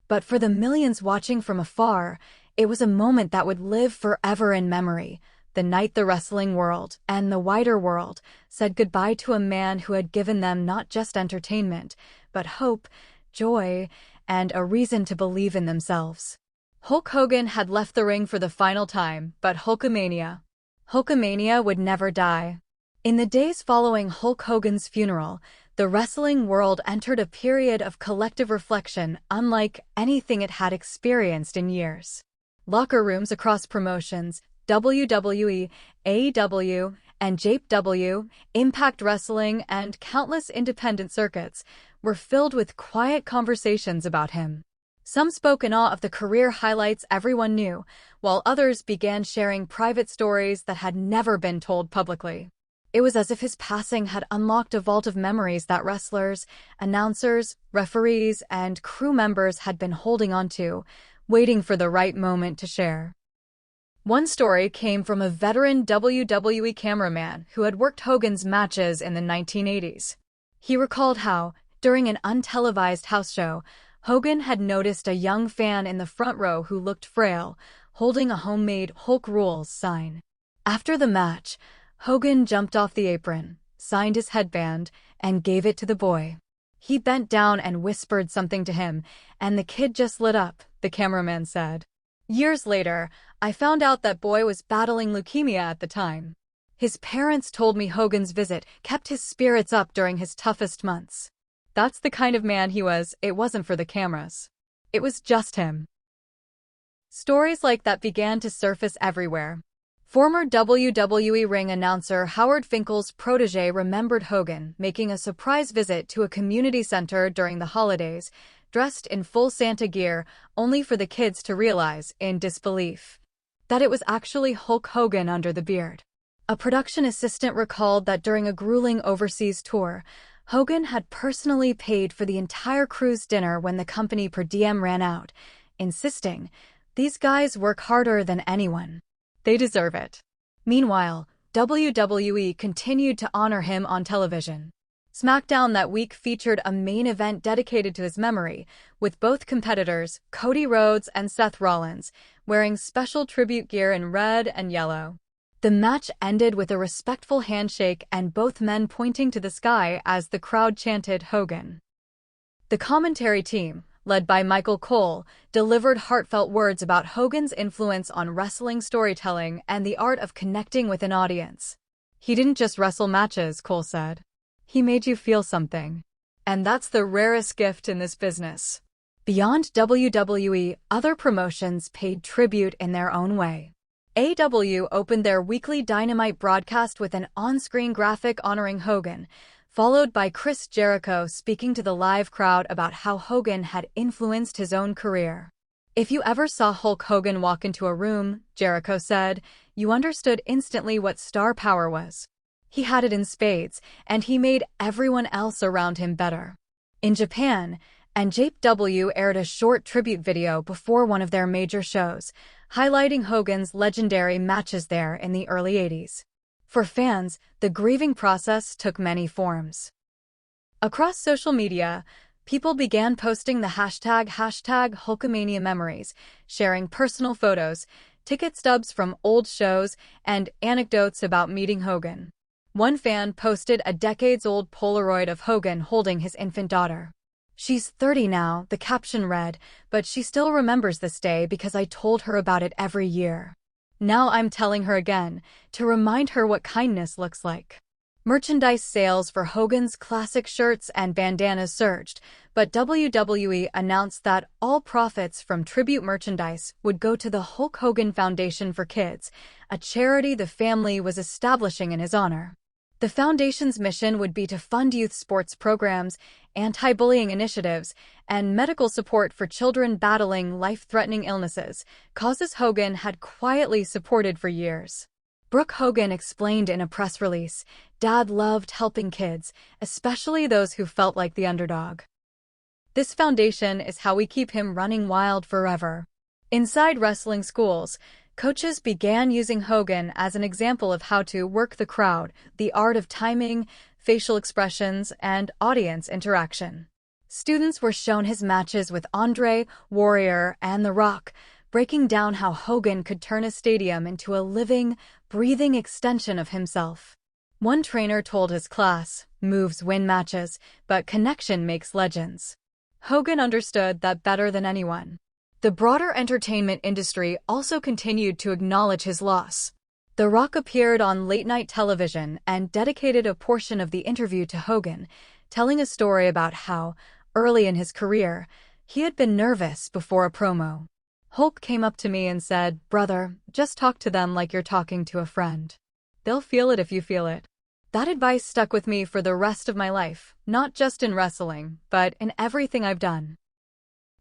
But for the millions watching from afar, it was a moment that would live forever in memory, the night the wrestling world, and the wider world, said goodbye to a man who had given them not just entertainment, but hope, joy, and a reason to believe in themselves. Hulk Hogan had left the ring for the final time, but Hulkamania would never die. In the days following Hulk Hogan's funeral, the wrestling world entered a period of collective reflection unlike anything it had experienced in years. Locker rooms across promotions, WWE, AEW, and JPW, Impact Wrestling, and countless independent circuits, were filled with quiet conversations about him. Some spoke in awe of the career highlights everyone knew, while others began sharing private stories that had never been told publicly. It was as if his passing had unlocked a vault of memories that wrestlers, announcers, referees, and crew members had been holding onto, waiting for the right moment to share. One story came from a veteran WWE cameraman who had worked Hogan's matches in the 1980s. He recalled how, during an untelevised house show, Hogan had noticed a young fan in the front row who looked frail, holding a homemade Hulk Rules sign. After the match, Hogan jumped off the apron, signed his headband, and gave it to the boy. He bent down and whispered something to him, and the kid just lit up, the cameraman said. Years later, I found out that boy was battling leukemia at the time. His parents told me Hogan's visit kept his spirits up during his toughest months. That's the kind of man he was. It wasn't for the cameras. It was just him. Stories like that began to surface everywhere. Former WWE ring announcer Howard Finkel's protege remembered Hogan making a surprise visit to a community center during the holidays, dressed in full Santa gear, only for the kids to realize, in disbelief, that it was actually Hulk Hogan under the beard. A production assistant recalled that during a grueling overseas tour, Hogan had personally paid for the entire crew's dinner when the company per diem ran out, insisting, "These guys work harder than anyone. They deserve it." Meanwhile, WWE continued to honor him on television. SmackDown that week featured a main event dedicated to his memory, with both competitors, Cody Rhodes and Seth Rollins, wearing special tribute gear in red and yellow. The match ended with a respectful handshake and both men pointing to the sky as the crowd chanted Hogan. The commentary team, led by Michael Cole, delivered heartfelt words about Hogan's influence on wrestling storytelling and the art of connecting with an audience. "He didn't just wrestle matches," Cole said. "He made you feel something. And that's the rarest gift in this business." Beyond WWE, other promotions paid tribute in their own way. AEW opened their weekly Dynamite broadcast with an on-screen graphic honoring Hogan, followed by Chris Jericho speaking to the live crowd about how Hogan had influenced his own career. "If you ever saw Hulk Hogan walk into a room," Jericho said, "you understood instantly what star power was. He had it in spades, and he made everyone else around him better." In Japan, and JPW aired a short tribute video before one of their major shows, highlighting Hogan's legendary matches there in the early 80s. For fans, the grieving process took many forms. Across social media, people began posting the hashtag Hulkamania memories, sharing personal photos, ticket stubs from old shows, and anecdotes about meeting Hogan. One fan posted a decades-old Polaroid of Hogan holding his infant daughter. "She's 30 now," the caption read, "but she still remembers this day because I told her about it every year. Now I'm telling her again, to remind her what kindness looks like." Merchandise sales for Hogan's classic shirts and bandanas surged, but WWE announced that all profits from tribute merchandise would go to the Hulk Hogan Foundation for Kids, a charity the family was establishing in his honor. The foundation's mission would be to fund youth sports programs, anti-bullying initiatives, and medical support for children battling life-threatening illnesses, causes Hogan had quietly supported for years. Brooke Hogan explained in a press release, "Dad loved helping kids, especially those who felt like the underdog. This foundation is how we keep him running wild forever." Inside wrestling schools, coaches began using Hogan as an example of how to work the crowd, the art of timing, facial expressions, and audience interaction. Students were shown his matches with Andre, Warrior, and The Rock, breaking down how Hogan could turn a stadium into a living, breathing extension of himself. One trainer told his class, "Moves win matches, but connection makes legends." Hogan understood that better than anyone. The broader entertainment industry also continued to acknowledge his loss. The Rock appeared on late-night television and dedicated a portion of the interview to Hogan, telling a story about how, early in his career, he had been nervous before a promo. "Hulk came up to me and said, 'Brother, just talk to them like you're talking to a friend. They'll feel it if you feel it.' That advice stuck with me for the rest of my life, not just in wrestling, but in everything I've done."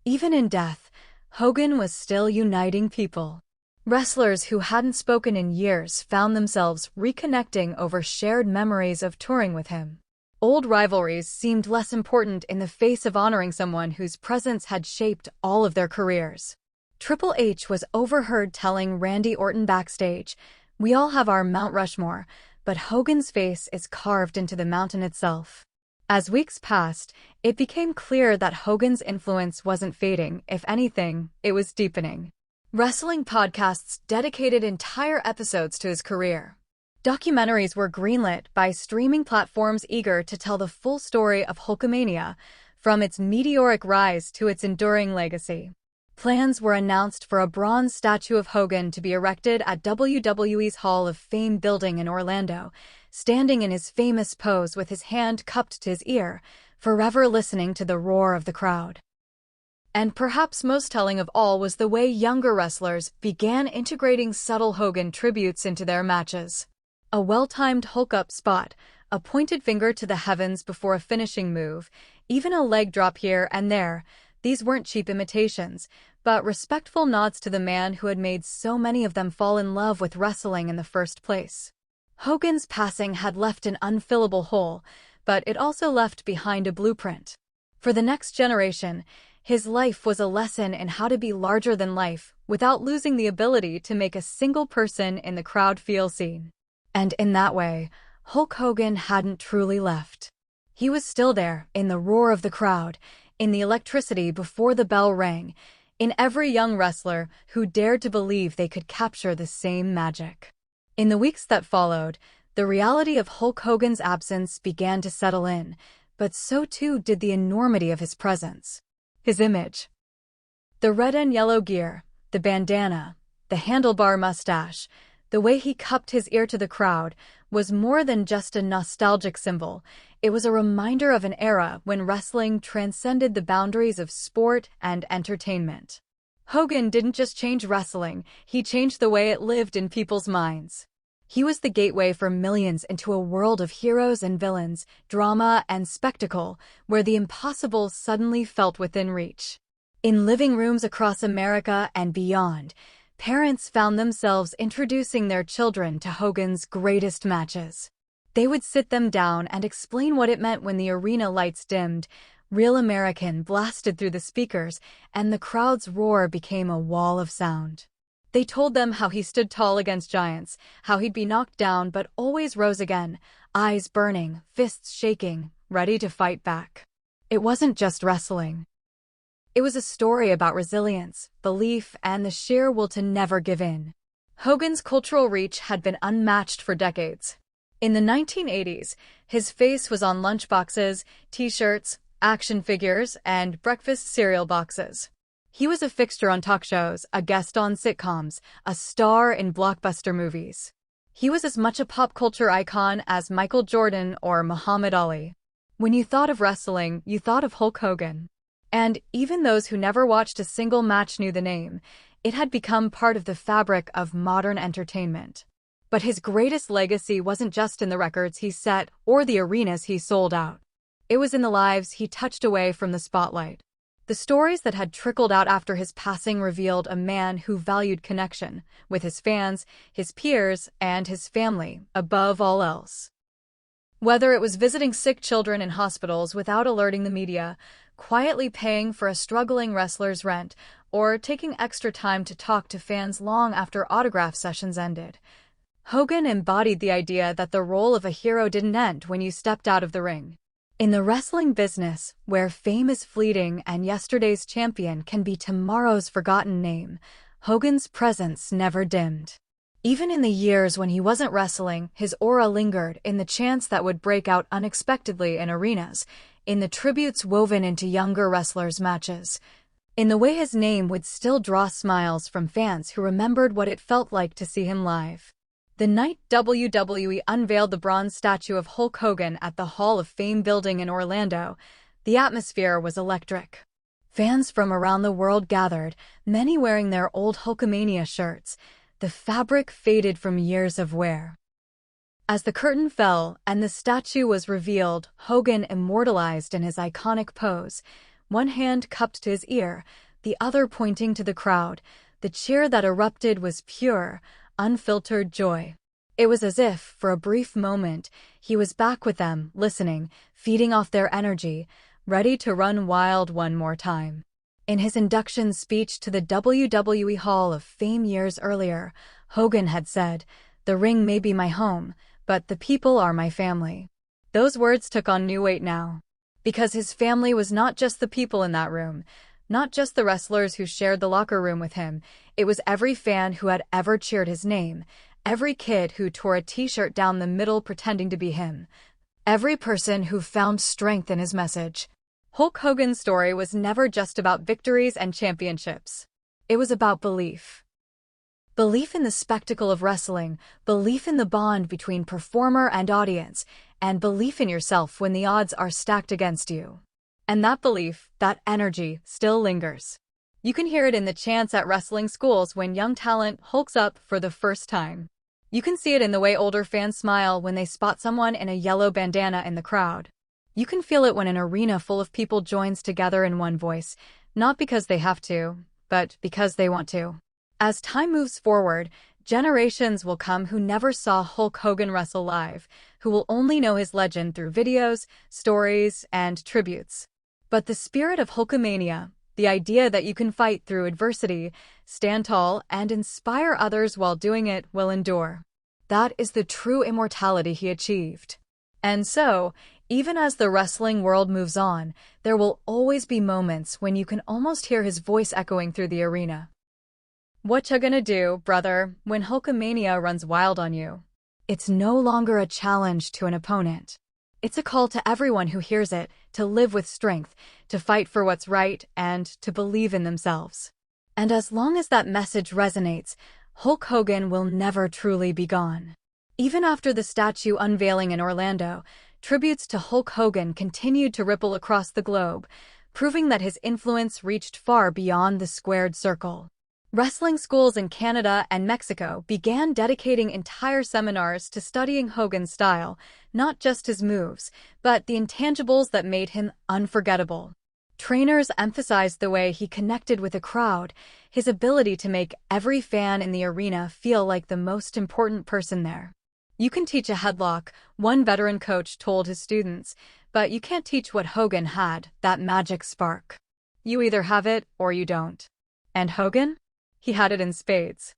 Even in death, Hogan was still uniting people. Wrestlers who hadn't spoken in years found themselves reconnecting over shared memories of touring with him. Old rivalries seemed less important in the face of honoring someone whose presence had shaped all of their careers. Triple H was overheard telling Randy Orton backstage, "We all have our Mount Rushmore, but Hogan's face is carved into the mountain itself." As weeks passed, it became clear that Hogan's influence wasn't fading. If anything, it was deepening. Wrestling podcasts dedicated entire episodes to his career. Documentaries were greenlit by streaming platforms eager to tell the full story of Hulkamania, from its meteoric rise to its enduring legacy. Plans were announced for a bronze statue of Hogan to be erected at WWE's Hall of Fame building in Orlando, standing in his famous pose with his hand cupped to his ear, forever listening to the roar of the crowd. And perhaps most telling of all was the way younger wrestlers began integrating subtle Hogan tributes into their matches. A well-timed Hulk-up spot, a pointed finger to the heavens before a finishing move, even a leg drop here and there. These weren't cheap imitations, but respectful nods to the man who had made so many of them fall in love with wrestling in the first place. Hogan's passing had left an unfillable hole, but it also left behind a blueprint. For the next generation, his life was a lesson in how to be larger than life without losing the ability to make a single person in the crowd feel seen. And in that way, Hulk Hogan hadn't truly left. He was still there, in the roar of the crowd, in the electricity before the bell rang, in every young wrestler who dared to believe they could capture the same magic. In the weeks that followed, the reality of Hulk Hogan's absence began to settle in, but so too did the enormity of his presence. His image. The red and yellow gear, the bandana, the handlebar mustache, the way he cupped his ear to the crowd was more than just a nostalgic symbol. It was a reminder of an era when wrestling transcended the boundaries of sport and entertainment. Hogan didn't just change wrestling, he changed the way it lived in people's minds. He was the gateway for millions into a world of heroes and villains, drama and spectacle, where the impossible suddenly felt within reach. In living rooms across America and beyond, parents found themselves introducing their children to Hogan's greatest matches. They would sit them down and explain what it meant when the arena lights dimmed, Real American blasted through the speakers, and the crowd's roar became a wall of sound. They told them how he stood tall against giants, how he'd be knocked down but always rose again, eyes burning, fists shaking, ready to fight back. It wasn't just wrestling. It was a story about resilience, belief, and the sheer will to never give in. Hogan's cultural reach had been unmatched for decades. In the 1980s, his face was on lunchboxes, t-shirts, action figures, and breakfast cereal boxes. He was a fixture on talk shows, a guest on sitcoms, a star in blockbuster movies. He was as much a pop culture icon as Michael Jordan or Muhammad Ali. When you thought of wrestling, you thought of Hulk Hogan. And even those who never watched a single match knew the name. It had become part of the fabric of modern entertainment. But his greatest legacy wasn't just in the records he set or the arenas he sold out. It was in the lives he touched away from the spotlight. The stories that had trickled out after his passing revealed a man who valued connection with his fans, his peers, and his family above all else. Whether it was visiting sick children in hospitals without alerting the media, quietly paying for a struggling wrestler's rent, or taking extra time to talk to fans long after autograph sessions ended, Hogan embodied the idea that the role of a hero didn't end when you stepped out of the ring. In the wrestling business, where fame is fleeting and yesterday's champion can be tomorrow's forgotten name, Hogan's presence never dimmed. Even in the years when he wasn't wrestling, his aura lingered in the chants that would break out unexpectedly in arenas, in the tributes woven into younger wrestlers' matches, in the way his name would still draw smiles from fans who remembered what it felt like to see him live. The night WWE unveiled the bronze statue of Hulk Hogan at the Hall of Fame building in Orlando, the atmosphere was electric. Fans from around the world gathered, many wearing their old Hulkamania shirts. The fabric faded from years of wear. As the curtain fell and the statue was revealed, Hogan immortalized in his iconic pose, one hand cupped to his ear, the other pointing to the crowd. The cheer that erupted was pure, unfiltered joy. It was as if, for a brief moment, he was back with them, listening, feeding off their energy, ready to run wild one more time. In his induction speech to the WWE Hall of Fame years earlier, Hogan had said, "The ring may be my home, but the people are my family." Those words took on new weight now. Because his family was not just the people in that room, not just the wrestlers who shared the locker room with him, it was every fan who had ever cheered his name, every kid who tore a t-shirt down the middle pretending to be him, every person who found strength in his message. Hulk Hogan's story was never just about victories and championships. It was about belief. Belief in the spectacle of wrestling, belief in the bond between performer and audience, and belief in yourself when the odds are stacked against you. And that belief, that energy, still lingers. You can hear it in the chants at wrestling schools when young talent hulks up for the first time. You can see it in the way older fans smile when they spot someone in a yellow bandana in the crowd. You can feel it when an arena full of people joins together in one voice, not because they have to, but because they want to. As time moves forward, generations will come who never saw Hulk Hogan wrestle live, who will only know his legend through videos, stories, and tributes. But the spirit of Hulkamania, the idea that you can fight through adversity, stand tall, and inspire others while doing it, will endure. That is the true immortality he achieved. And so, even as the wrestling world moves on, there will always be moments when you can almost hear his voice echoing through the arena. What you gonna do, brother, when Hulkamania runs wild on you? It's no longer a challenge to an opponent. It's a call to everyone who hears it to live with strength, to fight for what's right, and to believe in themselves. And as long as that message resonates, Hulk Hogan will never truly be gone. Even after the statue unveiling in Orlando, tributes to Hulk Hogan continued to ripple across the globe, proving that his influence reached far beyond the squared circle. Wrestling schools in Canada and Mexico began dedicating entire seminars to studying Hogan's style, not just his moves, but the intangibles that made him unforgettable. Trainers emphasized the way he connected with a crowd, his ability to make every fan in the arena feel like the most important person there. You can teach a headlock, one veteran coach told his students, but you can't teach what Hogan had, that magic spark. You either have it or you don't. And Hogan? He had it in spades.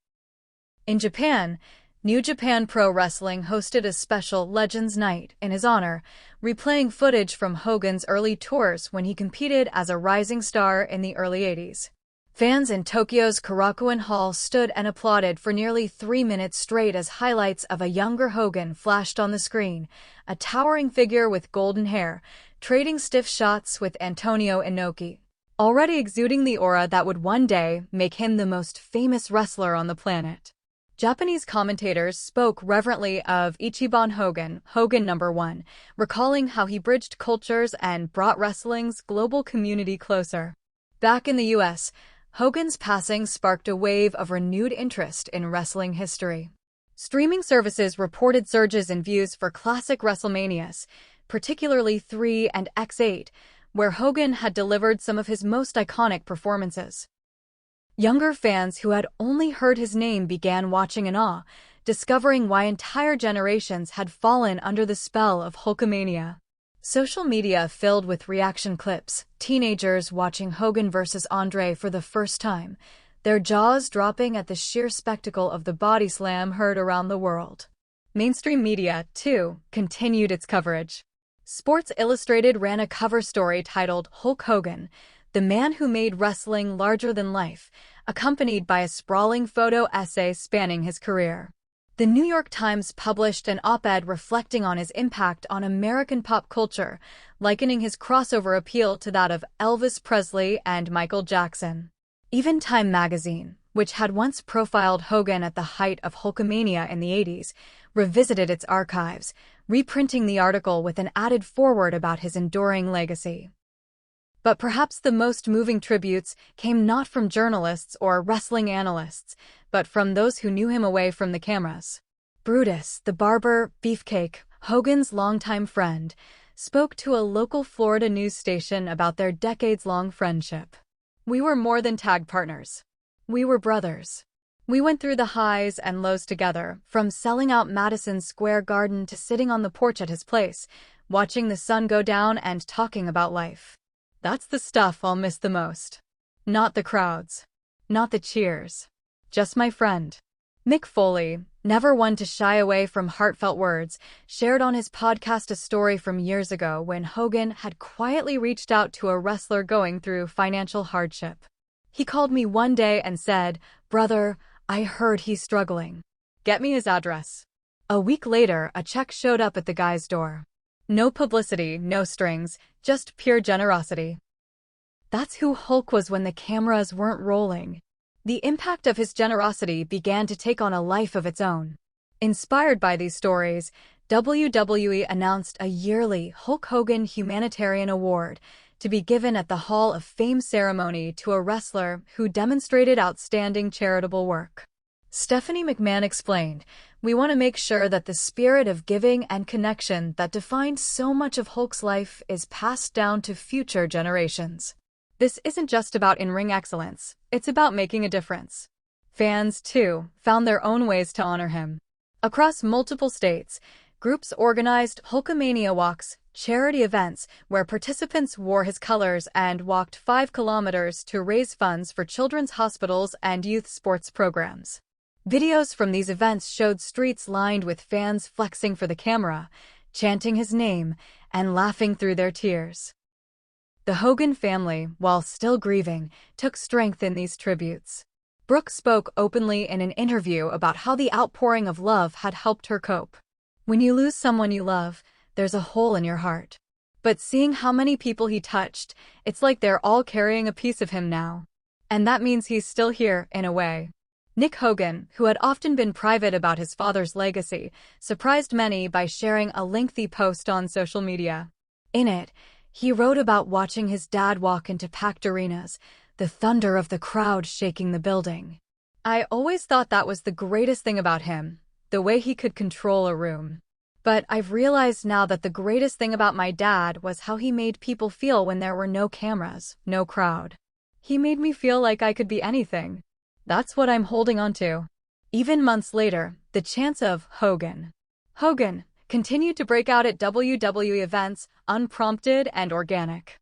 In Japan, New Japan Pro Wrestling hosted a special Legends Night in his honor, replaying footage from Hogan's early tours when he competed as a rising star in the early 80s. Fans in Tokyo's Korakuen Hall stood and applauded for nearly 3 minutes straight as highlights of a younger Hogan flashed on the screen, a towering figure with golden hair, trading stiff shots with Antonio Inoki, already exuding the aura that would one day make him the most famous wrestler on the planet. Japanese commentators spoke reverently of Ichiban Hogan, Hogan #1, recalling how he bridged cultures and brought wrestling's global community closer. Back in the US, Hogan's passing sparked a wave of renewed interest in wrestling history. Streaming services reported surges in views for classic WrestleManias, particularly 3 and X8, where Hogan had delivered some of his most iconic performances. Younger fans who had only heard his name began watching in awe, discovering why entire generations had fallen under the spell of Hulkamania. Social media filled with reaction clips, teenagers watching Hogan versus Andre for the first time, their jaws dropping at the sheer spectacle of the body slam heard around the world. Mainstream media, too, continued its coverage. Sports Illustrated ran a cover story titled Hulk Hogan, the man who made wrestling larger than life, accompanied by a sprawling photo essay spanning his career. The New York Times published an op-ed reflecting on his impact on American pop culture, likening his crossover appeal to that of Elvis Presley and Michael Jackson. Even Time magazine, which had once profiled Hogan at the height of Hulkamania in the 80s, revisited its archives, reprinting the article with an added foreword about his enduring legacy. But perhaps the most moving tributes came not from journalists or wrestling analysts, but from those who knew him away from the cameras. Brutus, the barber, Beefcake, Hogan's longtime friend, spoke to a local Florida news station about their decades-long friendship. "We were more than tag partners. We were brothers. We went through the highs and lows together, from selling out Madison Square Garden to sitting on the porch at his place, watching the sun go down and talking about life. That's the stuff I'll miss the most. Not the crowds. Not the cheers. Just my friend." Mick Foley, never one to shy away from heartfelt words, shared on his podcast a story from years ago when Hogan had quietly reached out to a wrestler going through financial hardship. "He called me one day and said, 'Brother, I heard he's struggling. Get me his address.' A week later, a check showed up at the guy's door. No publicity, no strings, just pure generosity." That's who Hulk was when the cameras weren't rolling. The impact of his generosity began to take on a life of its own. Inspired by these stories, WWE announced a yearly Hulk Hogan Humanitarian Award to be given at the Hall of Fame ceremony to a wrestler who demonstrated outstanding charitable work. Stephanie McMahon explained, "We want to make sure that the spirit of giving and connection that defined so much of Hulk's life is passed down to future generations. This isn't just about in-ring excellence, it's about making a difference." Fans, too, found their own ways to honor him. Across multiple states, groups organized Hulkamania walks, charity events where participants wore his colors and walked 5 kilometers to raise funds for children's hospitals and youth sports programs. Videos from these events showed streets lined with fans flexing for the camera, chanting his name, and laughing through their tears. The Hogan family, while still grieving, took strength in these tributes. Brooke spoke openly in an interview about how the outpouring of love had helped her cope. "When you lose someone you love, there's a hole in your heart. But seeing how many people he touched, it's like they're all carrying a piece of him now. And that means he's still here, in a way." Nick Hogan, who had often been private about his father's legacy, surprised many by sharing a lengthy post on social media. In it, he wrote about watching his dad walk into packed arenas, the thunder of the crowd shaking the building. "I always thought that was the greatest thing about him, the way he could control a room. But I've realized now that the greatest thing about my dad was how he made people feel when there were no cameras, no crowd. He made me feel like I could be anything. That's what I'm holding on to." Even months later, the chants of Hogan continued to break out at WWE events, unprompted and organic.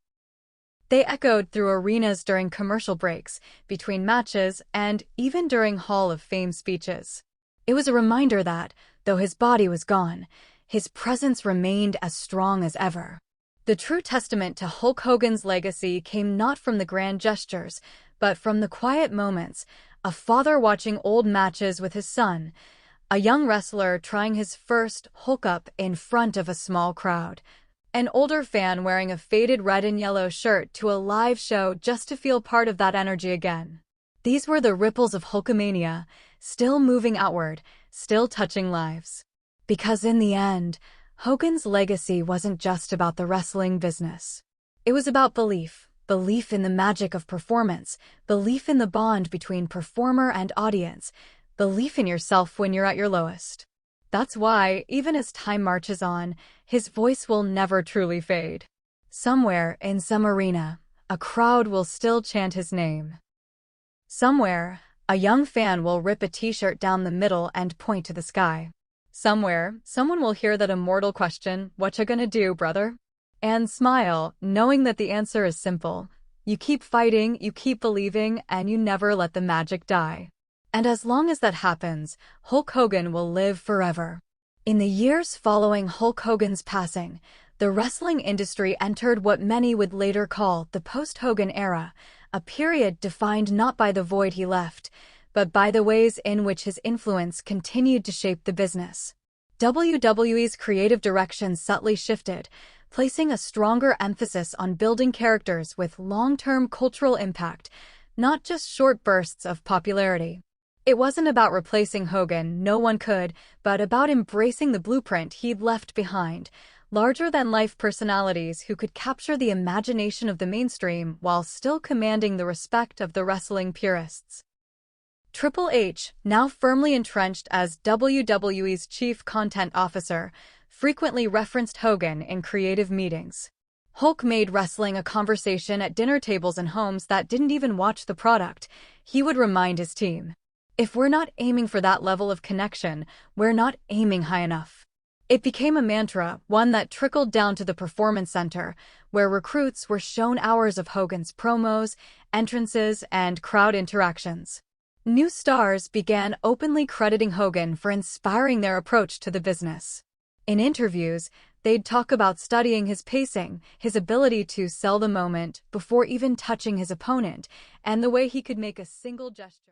They echoed through arenas during commercial breaks, between matches, and even during Hall of Fame speeches. It was a reminder that, though his body was gone, his presence remained as strong as ever. The true testament to Hulk Hogan's legacy came not from the grand gestures, but from the quiet moments, a father watching old matches with his son, a young wrestler trying his first Hulk up in front of a small crowd, An older fan wearing a faded red and yellow shirt to a live show just to feel part of that energy again. These were the ripples of Hulkamania, still moving outward, still touching lives. Because in the end, Hogan's legacy wasn't just about the wrestling business. It was about belief. Belief in the magic of performance, belief in the bond between performer and audience, belief in yourself when you're at your lowest. That's why, even as time marches on, his voice will never truly fade. Somewhere, in some arena, a crowd will still chant his name. Somewhere, a young fan will rip a t-shirt down the middle and point to the sky. Somewhere, someone will hear that immortal question, "What you gonna do, brother?" and smile, knowing that the answer is simple. You keep fighting, you keep believing, and you never let the magic die. And as long as that happens, Hulk Hogan will live forever. In the years following Hulk Hogan's passing, the wrestling industry entered what many would later call the post-Hogan era, a period defined not by the void he left, but by the ways in which his influence continued to shape the business. WWE's creative direction subtly shifted, placing a stronger emphasis on building characters with long-term cultural impact, not just short bursts of popularity. It wasn't about replacing Hogan, no one could, but about embracing the blueprint he'd left behind, larger-than-life personalities who could capture the imagination of the mainstream while still commanding the respect of the wrestling purists. Triple H, now firmly entrenched as WWE's chief content officer, frequently referenced Hogan in creative meetings. Hulk made wrestling a conversation at dinner tables and homes that didn't even watch the product. He would remind his team, "If we're not aiming for that level of connection, we're not aiming high enough." It became a mantra, one that trickled down to the Performance Center, where recruits were shown hours of Hogan's promos, entrances, and crowd interactions. New stars began openly crediting Hogan for inspiring their approach to the business. In interviews, they'd talk about studying his pacing, his ability to sell the moment before even touching his opponent, and the way he could make a single gesture